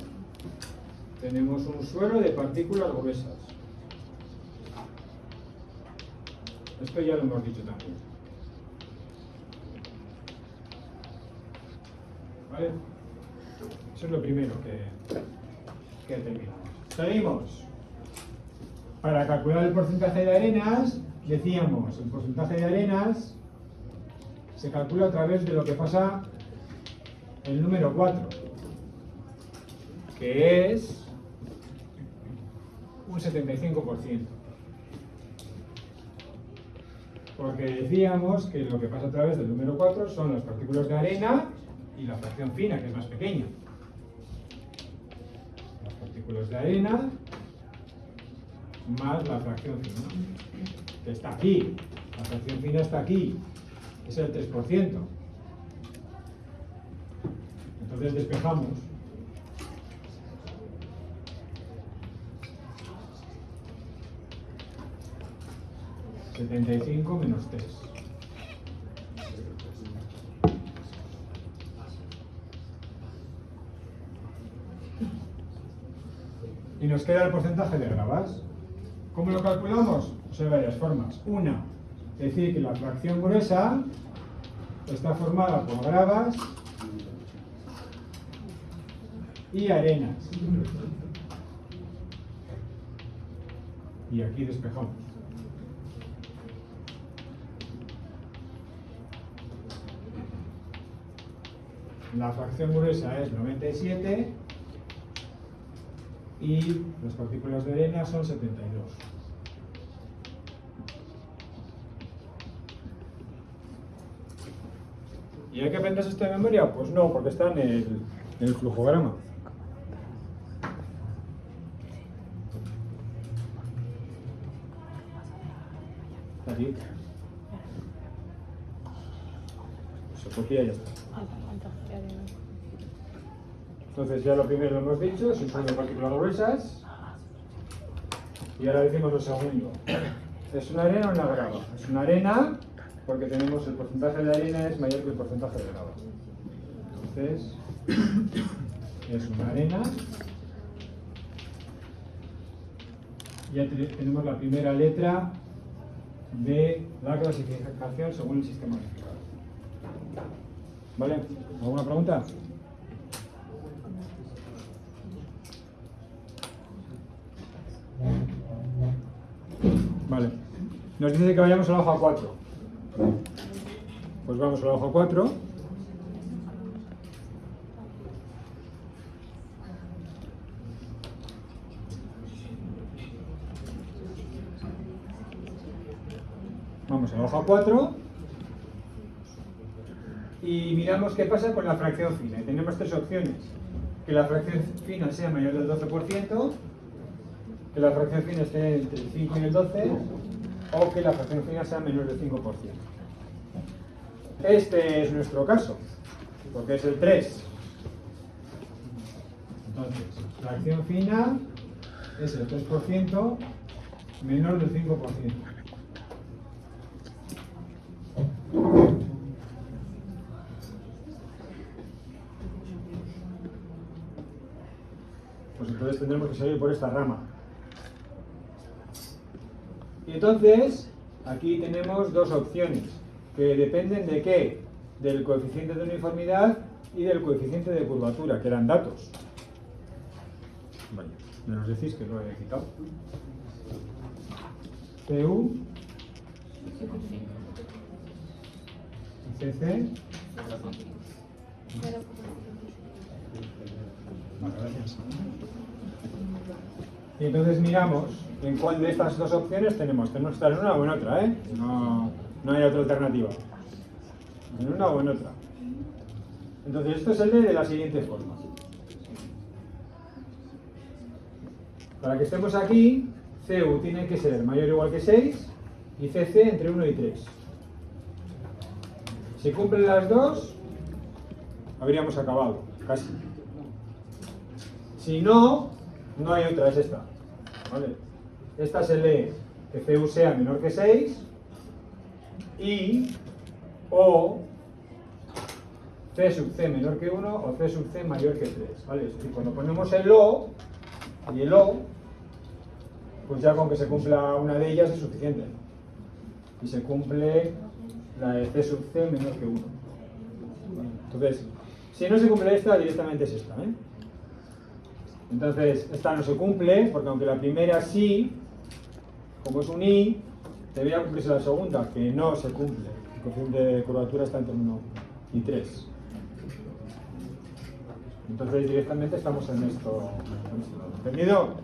A: tenemos un suelo de partículas gruesas. Esto ya lo hemos dicho también. ¿Vale? Eso es lo primero que terminamos. Seguimos. Para calcular el porcentaje de arenas, decíamos, el porcentaje de arenas se calcula a través de lo que pasa el número 4. que es un 75%. Porque decíamos que lo que pasa a través del número 4 son las partículas de arena y la fracción fina, que es más pequeña. Las partículas de arena más la fracción fina, que está aquí. La fracción fina está aquí, es el 3%. Entonces despejamos. (75 menos 3). Y nos queda el porcentaje de gravas. ¿Cómo lo calculamos? Pues hay varias formas. Una, decir que la fracción gruesa está formada por gravas y arenas. Y aquí despejamos. La fracción gruesa es 97 y las partículas de arena son 72. ¿Y hay que aprenderse esto de memoria? Pues no, porque está en el flujograma. Aquí. Se copia y ya está. Entonces ya lo primero lo hemos dicho, es un son de partículas gruesas. Y ahora decimos lo segundo. ¿Es una arena o una grava? Es una arena porque tenemos el porcentaje de arena es mayor que el porcentaje de grava. Entonces, es una arena. Ya tenemos la primera letra de la clasificación según el sistema unificado. ¿Vale? ¿Alguna pregunta? Vale. Nos dice que vayamos a la hoja 4. Pues vamos a la hoja 4. Vamos a la hoja 4 y miramos qué pasa con la fracción fina. Y tenemos tres opciones. Que la fracción fina sea mayor del 12%, que la fracción fina esté entre el 5 y el 12, o que la fracción fina sea menor del 5%. Este es nuestro caso, porque es el 3. Entonces, fracción fina es el 3% menor del 5%. Pues entonces tendremos que salir por esta rama. Y entonces, aquí tenemos dos opciones, que dependen de qué? Del coeficiente de uniformidad y del coeficiente de curvatura, que eran datos. Vale, me nos decís que lo he quitado. CU y CC. Vale, gracias. Y entonces miramos en cuál de estas dos opciones tenemos. Tenemos que estar en una o en otra, ¿eh? No hay otra alternativa. En una o en otra. Entonces esto es el de la siguiente forma. Para que estemos aquí, CU tiene que ser mayor o igual que 6 y CC entre 1 y 3. Si cumplen las dos, habríamos acabado, casi. Si no, no hay otra, es esta. ¿Vale? Esta se lee que CU sea menor que 6 y o C sub C menor que 1 o C sub C mayor que 3. ¿Vale? Es decir, cuando ponemos el O y el O, pues ya con que se cumpla una de ellas es suficiente. Y se cumple la de C sub C menor que 1. Entonces, si no se cumple esta, directamente es esta, ¿eh? Entonces, esta no se cumple, porque aunque la primera sí, como es un I, debería cumplirse la segunda, que no se cumple. El coeficiente de curvatura está entre 1 y 3. Entonces directamente estamos en esto. ¿Entendido?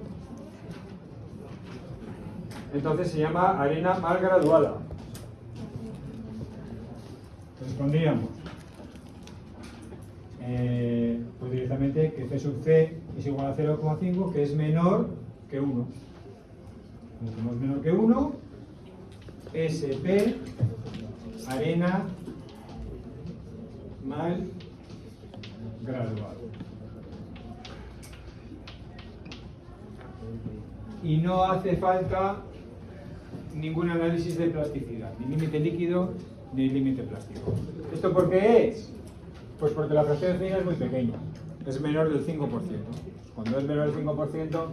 A: Entonces se llama arena mal graduada. Respondíamos. Pues directamente que C sub C es igual a 0,5, que es menor que 1. Como es menor que 1, SP, arena mal graduado. Y no hace falta ningún análisis de plasticidad, ni límite líquido ni límite plástico. ¿Esto por qué es? Pues porque la fracción fina es muy pequeña, es menor del 5%. Cuando es menor del 5%,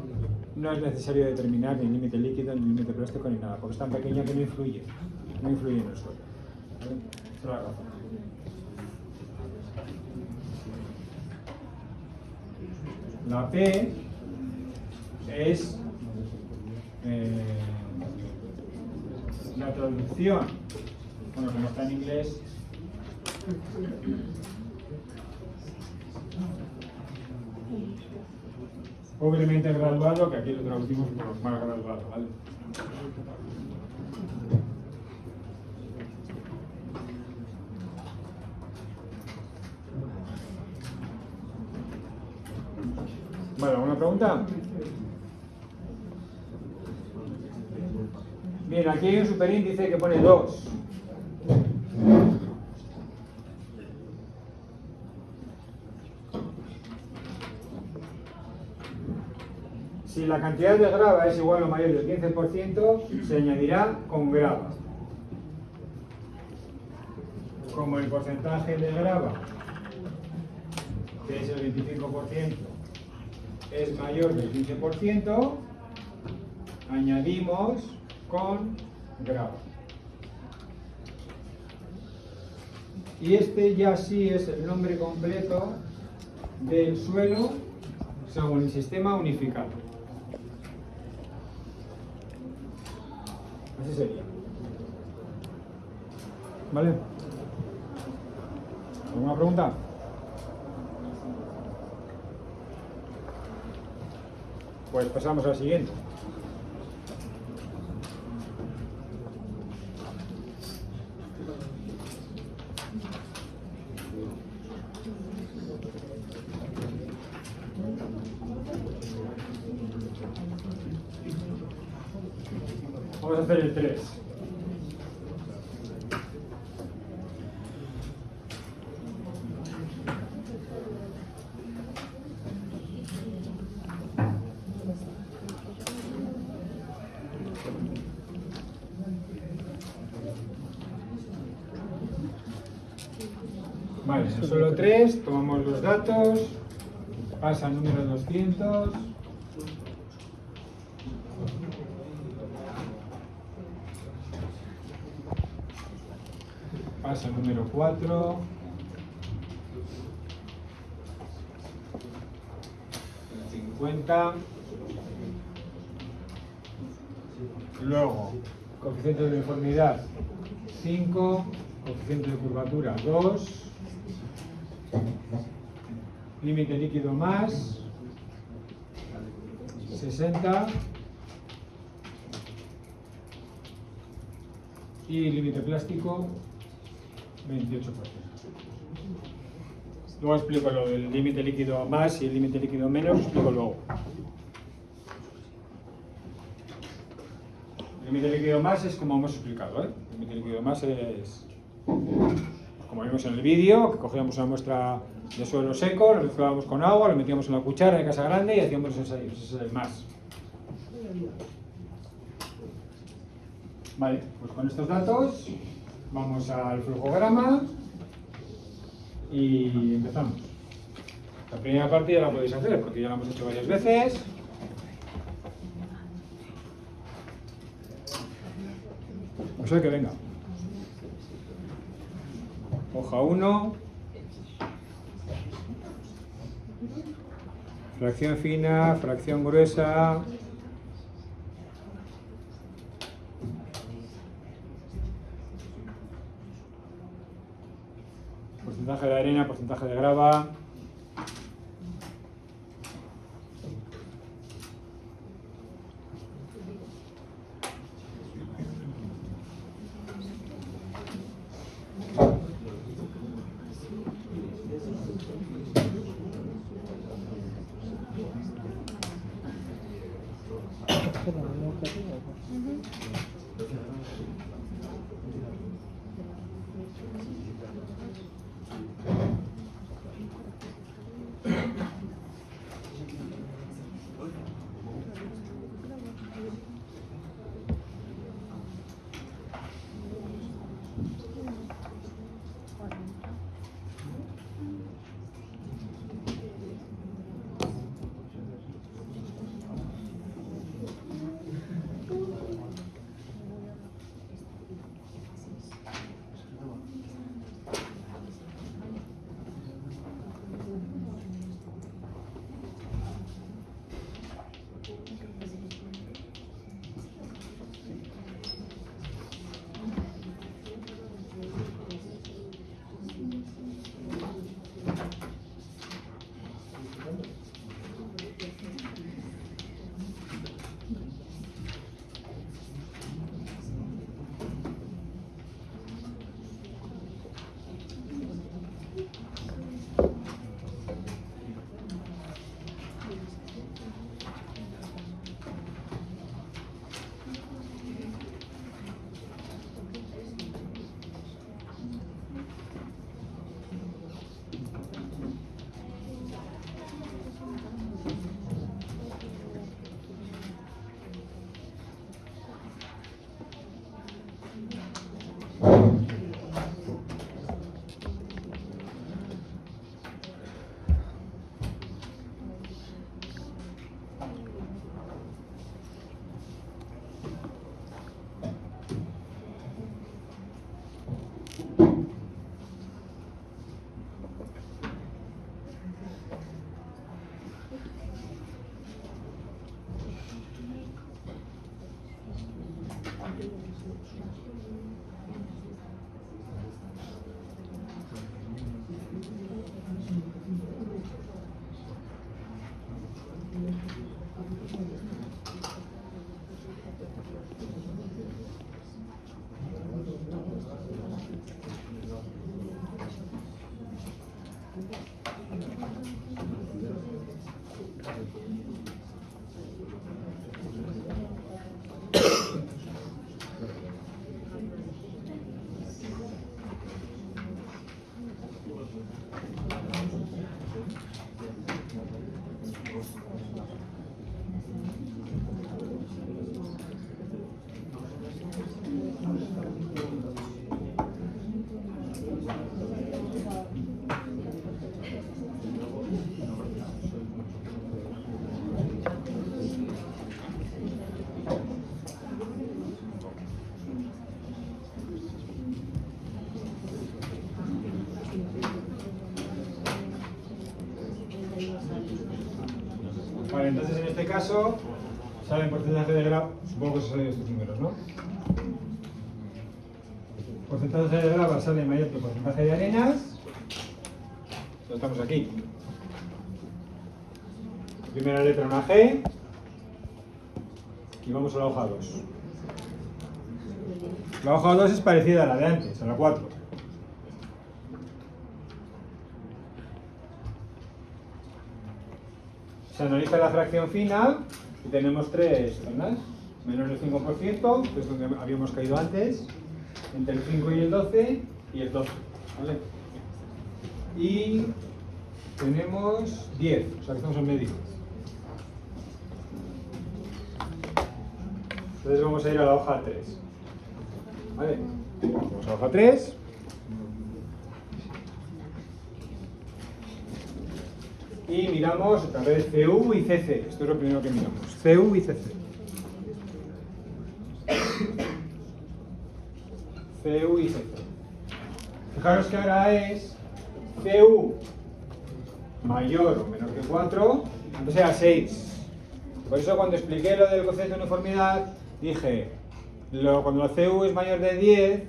A: no es necesario determinar ni límite líquido, ni límite plástico, ni nada, porque es tan pequeña que no influye en el suelo. ¿Vale? Esa es la razón. La P es la traducción, bueno, como está en inglés, pobremente graduado, que aquí lo traducimos por mal graduado, ¿vale? Vale, ¿alguna pregunta? Bien, aquí hay un superíndice que pone 2. Si la cantidad de grava es igual o mayor del 15%, se añadirá con grava. Como el porcentaje de grava, que es el 25%, es mayor del 15%, añadimos con grava. Y este ya sí es el nombre completo del suelo según el sistema unificado. Así sería. ¿Vale? ¿Alguna pregunta? Pues pasamos al siguiente. Vamos a hacer el 3. Vale, son solo 3, tomamos los datos, pasa el número 200. Pasa el número 4. El 50. Luego, coeficiente de uniformidad 5, coeficiente de curvatura 2, límite líquido más 60 y límite plástico 28%. Luego explico lo del límite líquido más y el límite líquido menos, lo explico luego. El límite líquido más es como hemos explicado, ¿eh? El límite líquido más es, como vimos en el vídeo, que cogíamos una muestra de suelo seco, lo mezclábamos con agua, lo metíamos en la cuchara de casa grande y hacíamos ese es el más. Vale, pues con estos datos vamos al flujograma y empezamos. La primera parte ya la podéis hacer porque ya la hemos hecho varias veces. O sea que venga. Hoja 1. Fracción fina, fracción gruesa. Porcentaje de arena, porcentaje de grava.
B: hacer lo mismo que arriba, ¿no?
A: Vale, entonces en este caso salen porcentaje de grava, supongo que son estos números, ¿no? Porcentaje de grava sale mayor que porcentaje de arenas. Lo estamos aquí. Primera letra una G. Y vamos a la hoja 2. La hoja 2 es parecida a la de antes, a la 4. Se analiza la fracción final y tenemos tres zonas. Menos del 5%, que es donde habíamos caído antes, entre el 5 y el 12 y el 12. ¿Vale? Y tenemos 10, o sea que estamos en medio. Entonces vamos a ir a la hoja 3. ¿Vale? Vamos a la hoja 3. Y miramos otra vez CU y CC. Esto es lo primero que miramos. CU y CC. CU y CC. Fijaros que ahora es CU mayor o menor que 4, antes era 6. Por eso cuando expliqué lo del concepto de uniformidad, dije, cuando la CU es mayor de 10,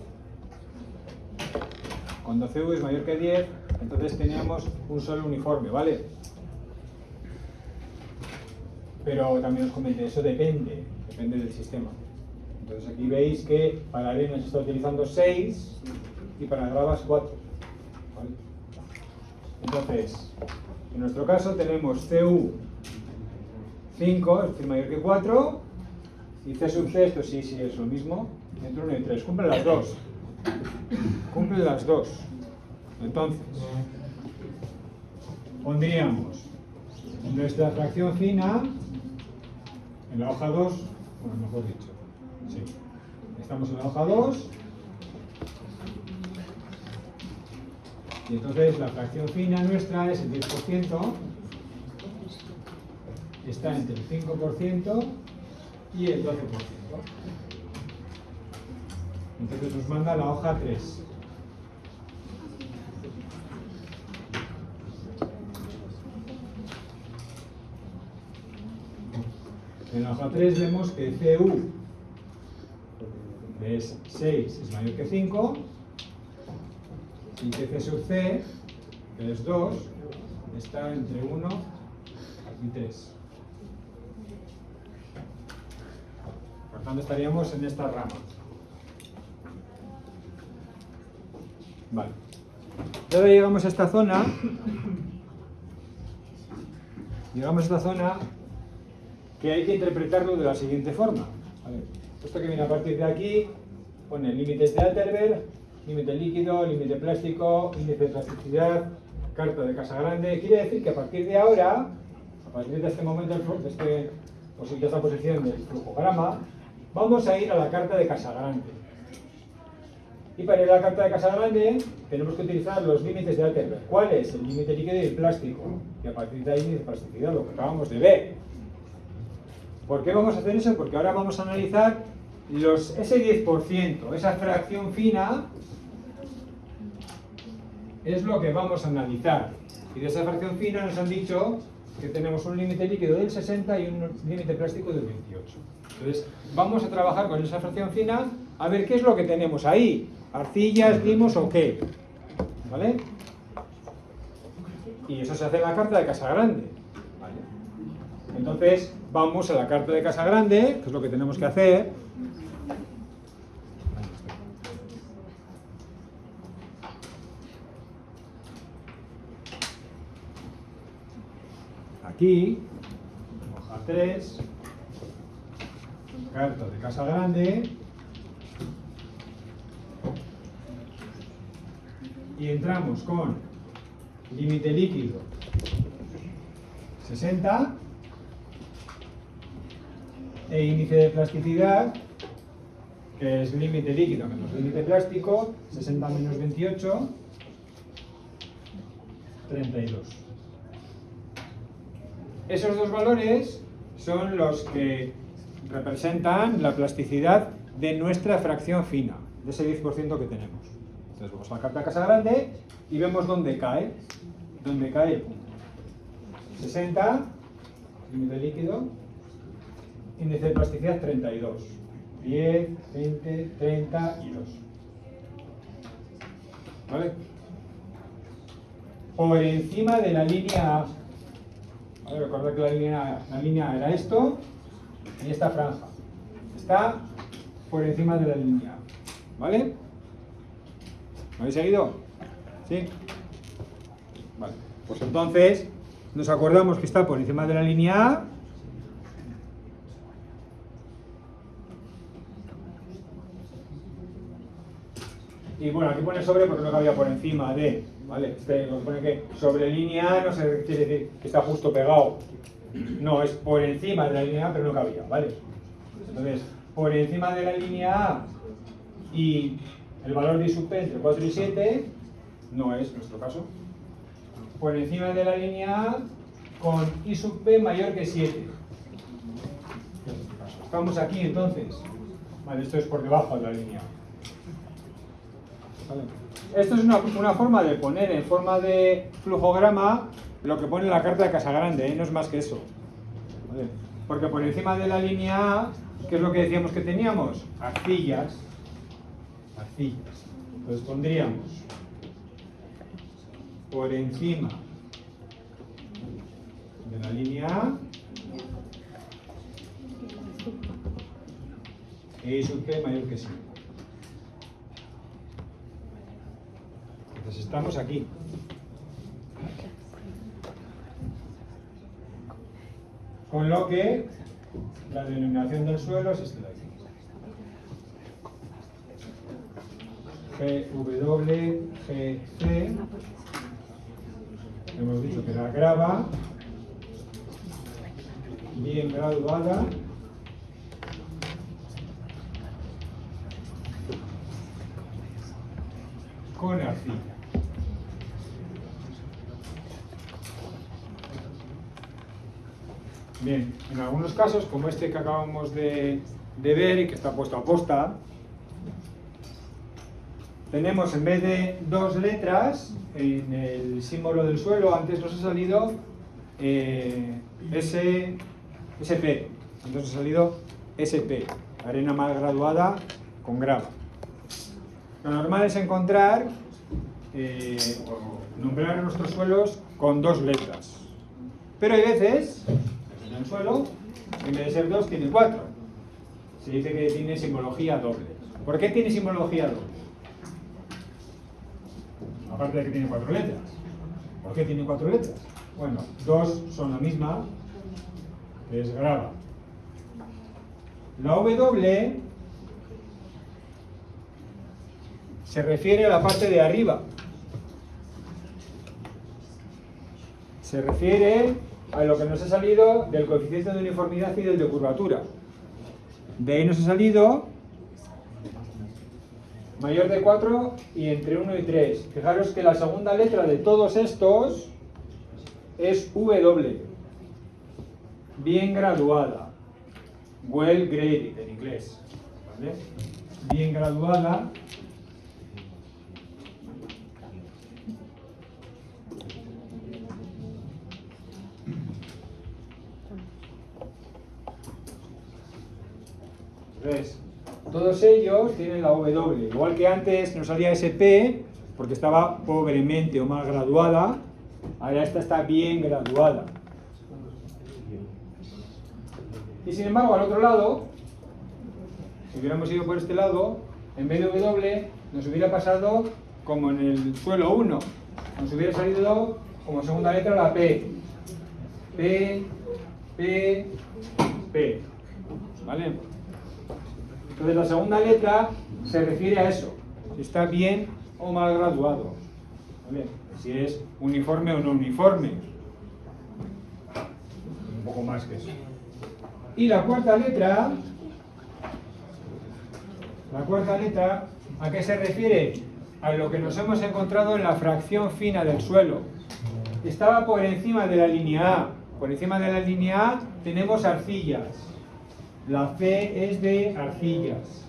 A: cuando CU es mayor que 10, entonces teníamos un solo uniforme, ¿vale? Pero también os comenté, eso depende del sistema. Entonces aquí veis que para arenas se está utilizando 6 y para gravas 4. ¿Vale? Entonces, en nuestro caso tenemos CU 5, es decir, mayor que 4, y C sub C, esto sí es lo mismo, entre 1 y 3. Cumplen las dos. Cumplen las dos. Entonces, pondríamos nuestra fracción fina en la hoja 2, bueno, mejor dicho, sí. Estamos en la hoja 2 y entonces la fracción fina nuestra es el 10%, está entre el 5% y el 12%. Entonces nos manda la hoja 3. En la hoja 3 vemos que CU, que es 6, es mayor que 5, y que C sub C, que es 2, está entre 1 y 3. Por tanto, estaríamos en esta rama. Vale. Y ahora llegamos a esta zona. Llegamos a esta zona que hay que interpretarlo de la siguiente forma. ¿Vale? Esto que viene a partir de aquí pone límites de Atterberg, límite líquido, límite plástico, índice de plasticidad, carta de Casagrande. Quiere decir que a partir de ahora, a partir de este momento, de esta posición del flujograma, vamos a ir a la carta de Casagrande. Y para ir a la carta de Casagrande tenemos que utilizar los límites de Atterberg. ¿Cuál es? El límite líquido y el plástico. Y a partir de ahí, índice de plasticidad, lo que acabamos de ver. ¿Por qué vamos a hacer eso? Porque ahora vamos a analizar ese 10%, esa fracción fina, es lo que vamos a analizar. Y de esa fracción fina nos han dicho que tenemos un límite líquido del 60 y un límite plástico del 28. Entonces, vamos a trabajar con esa fracción fina a ver qué es lo que tenemos ahí. ¿Arcillas, limos o qué? ¿Vale? Y eso se hace en la carta de Casagrande. ¿Vale? Entonces, vamos a la carta de Casagrande, que es lo que tenemos que hacer. Aquí, hoja 3, carta de Casagrande, y entramos con límite líquido 60 e índice de plasticidad, que es límite líquido menos límite plástico, 60 menos 28, 32. Esos dos valores son los que representan la plasticidad de nuestra fracción fina, de ese 10% que tenemos. Entonces vamos a la carta de Casagrande y vemos dónde cae el punto. 60, límite líquido, índice de plasticidad 32. 10, 20, 30 y 2. ¿Vale? Por encima de la línea A. ¿Vale? Recordad que la línea era esto y esta franja. Está por encima de la línea A. ¿Vale? ¿Me habéis seguido? ¿Sí? Vale. Pues entonces nos acordamos que está por encima de la línea A. Y bueno, aquí pone sobre porque no cabía por encima de, ¿vale? Nos pone que sobre línea A no se quiere decir que está justo pegado. No, es por encima de la línea A, pero no cabía, ¿vale? Entonces, por encima de la línea A y el valor de I sub P entre 4 y 7, no es nuestro caso. Por encima de la línea A con I sub P mayor que 7. Estamos aquí entonces. Vale, esto es por debajo de la línea A. ¿Vale? Esto es una forma de poner en forma de flujograma lo que pone la carta de Casagrande, ¿eh? No es más que eso. ¿Vale? Porque por encima de la línea A, ¿qué es lo que decíamos que teníamos? Arcillas. Entonces pondríamos por encima de la línea A e I sub P mayor que 5. Entonces estamos aquí. Con lo que La denominación del suelo es este de aquí. GWGC. Hemos dicho que era grava, bien graduada, con arcilla. Bien, en algunos casos, como este que acabamos de ver y que está puesto a posta, tenemos en vez de dos letras en el símbolo del suelo, antes nos ha salido SP, entonces ha salido SP, arena mal graduada con grava. Lo normal es encontrar o nombrar nuestros suelos con dos letras, pero hay veces en el suelo, en vez de ser dos, tiene cuatro. Se dice que tiene simbología doble. ¿Por qué tiene simbología doble? Aparte de que tiene cuatro letras. ¿Por qué tiene cuatro letras? Bueno, dos son la misma, que es grava. La W se refiere a la parte de arriba. Se refiere a lo que nos ha salido del coeficiente de uniformidad y del de curvatura. De ahí nos ha salido mayor de 4 y entre 1 y 3. Fijaros que la segunda letra de todos estos es W. Bien graduada. Well graded en inglés. ¿Vale? Bien graduada. Entonces, todos ellos tienen la W, igual que antes nos salía SP porque estaba pobremente o mal graduada, ahora esta está bien graduada. Y sin embargo, al otro lado, si hubiéramos ido por este lado, en vez de W nos hubiera pasado como en el suelo 1, nos hubiera salido como segunda letra la P. P, P, P. ¿Vale? Entonces la segunda letra se refiere a eso, si está bien o mal graduado, ¿vale? Si es uniforme o no uniforme, un poco más que eso. Y la cuarta letra, ¿a qué se refiere? A lo que nos hemos encontrado en la fracción fina del suelo. Estaba por encima de la línea A, por encima de la línea A tenemos arcillas. La C es de arcillas.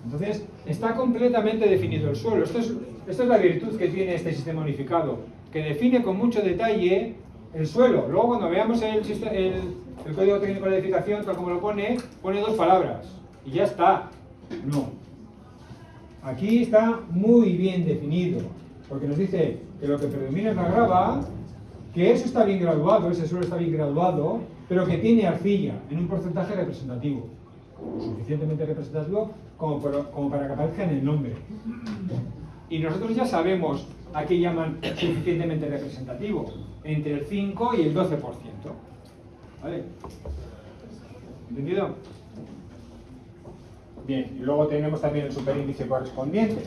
A: Entonces, está completamente definido el suelo. Esto es la virtud que tiene este sistema unificado, que define con mucho detalle el suelo. Luego, cuando veamos el código técnico de edificación, tal como lo pone dos palabras. Y ya está. No. Aquí está muy bien definido, porque nos dice que lo que predomina es la grava, que eso está bien graduado, ese suelo está bien graduado, pero que tiene arcilla en un porcentaje representativo, suficientemente representativo como para que aparezca en el nombre. Y nosotros ya sabemos a qué llaman suficientemente representativo, entre el 5 y el 12%. ¿Vale? ¿Entendido? Bien, y luego tenemos también el superíndice correspondiente.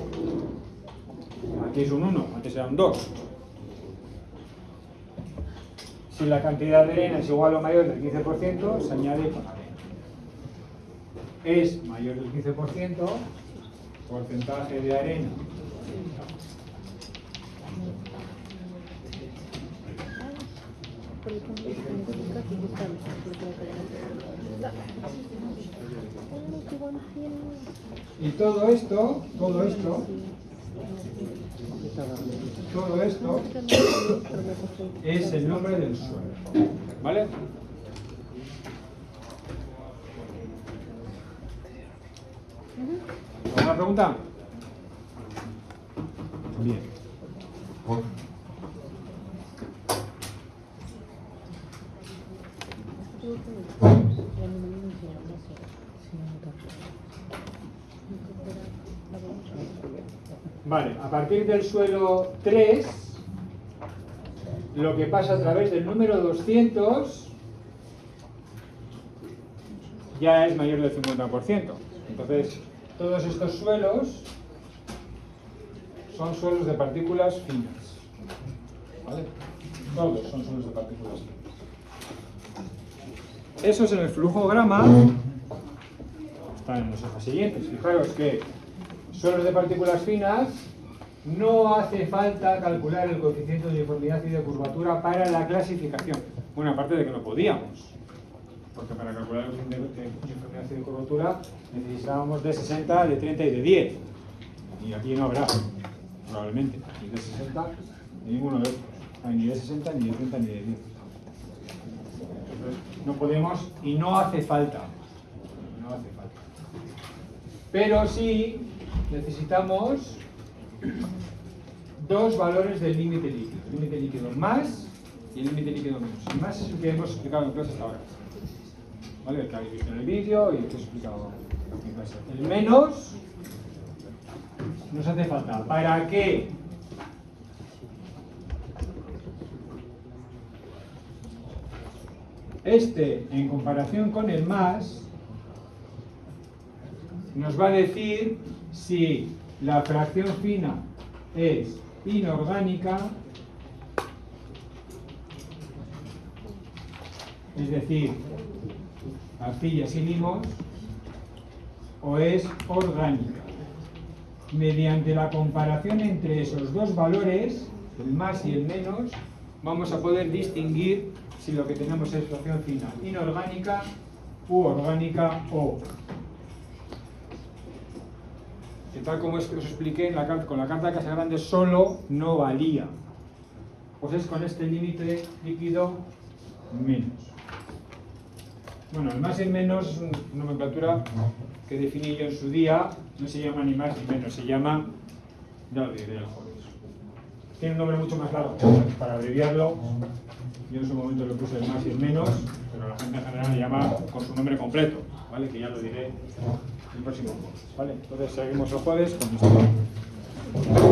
A: Aquí es un 1, antes era un 2. Si la cantidad de arena es igual o mayor del 15%, se añade con arena. Es mayor del 15%, porcentaje de arena. Y todo esto es el nombre del suelo. ¿Vale? ¿Alguna pregunta? Bien. Vale, a partir del suelo 3 lo que pasa a través del número 200 ya es mayor del 50%. Entonces, todos estos suelos son suelos de partículas finas. ¿Vale? Todos son suelos de partículas finas. Eso es en el flujograma. Están en los hojas siguientes. Fijaros que suelos de partículas finas no hace falta calcular el coeficiente de uniformidad y de curvatura para la clasificación. Bueno, aparte de que no podíamos. Porque para calcular el coeficiente de uniformidad y de curvatura necesitábamos de 60, de 30 y de 10. Y aquí no habrá, probablemente. Ni de 60, ni ninguno de estos. Ni de 60, ni de 30, ni de 10. Entonces, no podemos y no hace falta. No hace falta. Pero sí necesitamos dos valores del límite líquido. El límite líquido más y el límite líquido menos. El más es el que hemos explicado en clase hasta ahora. ¿Vale? El que habéis visto en el vídeo y el que os he explicado en clase. El menos nos hace falta. ¿Para qué? Este, en comparación con el más, nos va a decir si la fracción fina es inorgánica, es decir, arcillas y limos, o es orgánica. Mediante la comparación entre esos dos valores, el más y el menos, vamos a poder distinguir si lo que tenemos es fracción fina inorgánica u orgánica o. Que tal como os expliqué con la carta de Casagrande solo no valía. Pues es con este límite líquido menos. Bueno, el más y el menos es una nomenclatura que definí yo en su día. No se llama ni más ni menos, se llama, ya lo diré el jueves. Tiene un nombre mucho más largo para abreviarlo. Yo en su momento le puse el más y el menos, pero la gente en general le llama con su nombre completo, ¿vale? Que ya lo diré el próximo jueves, ¿vale? Entonces seguimos el jueves con esto.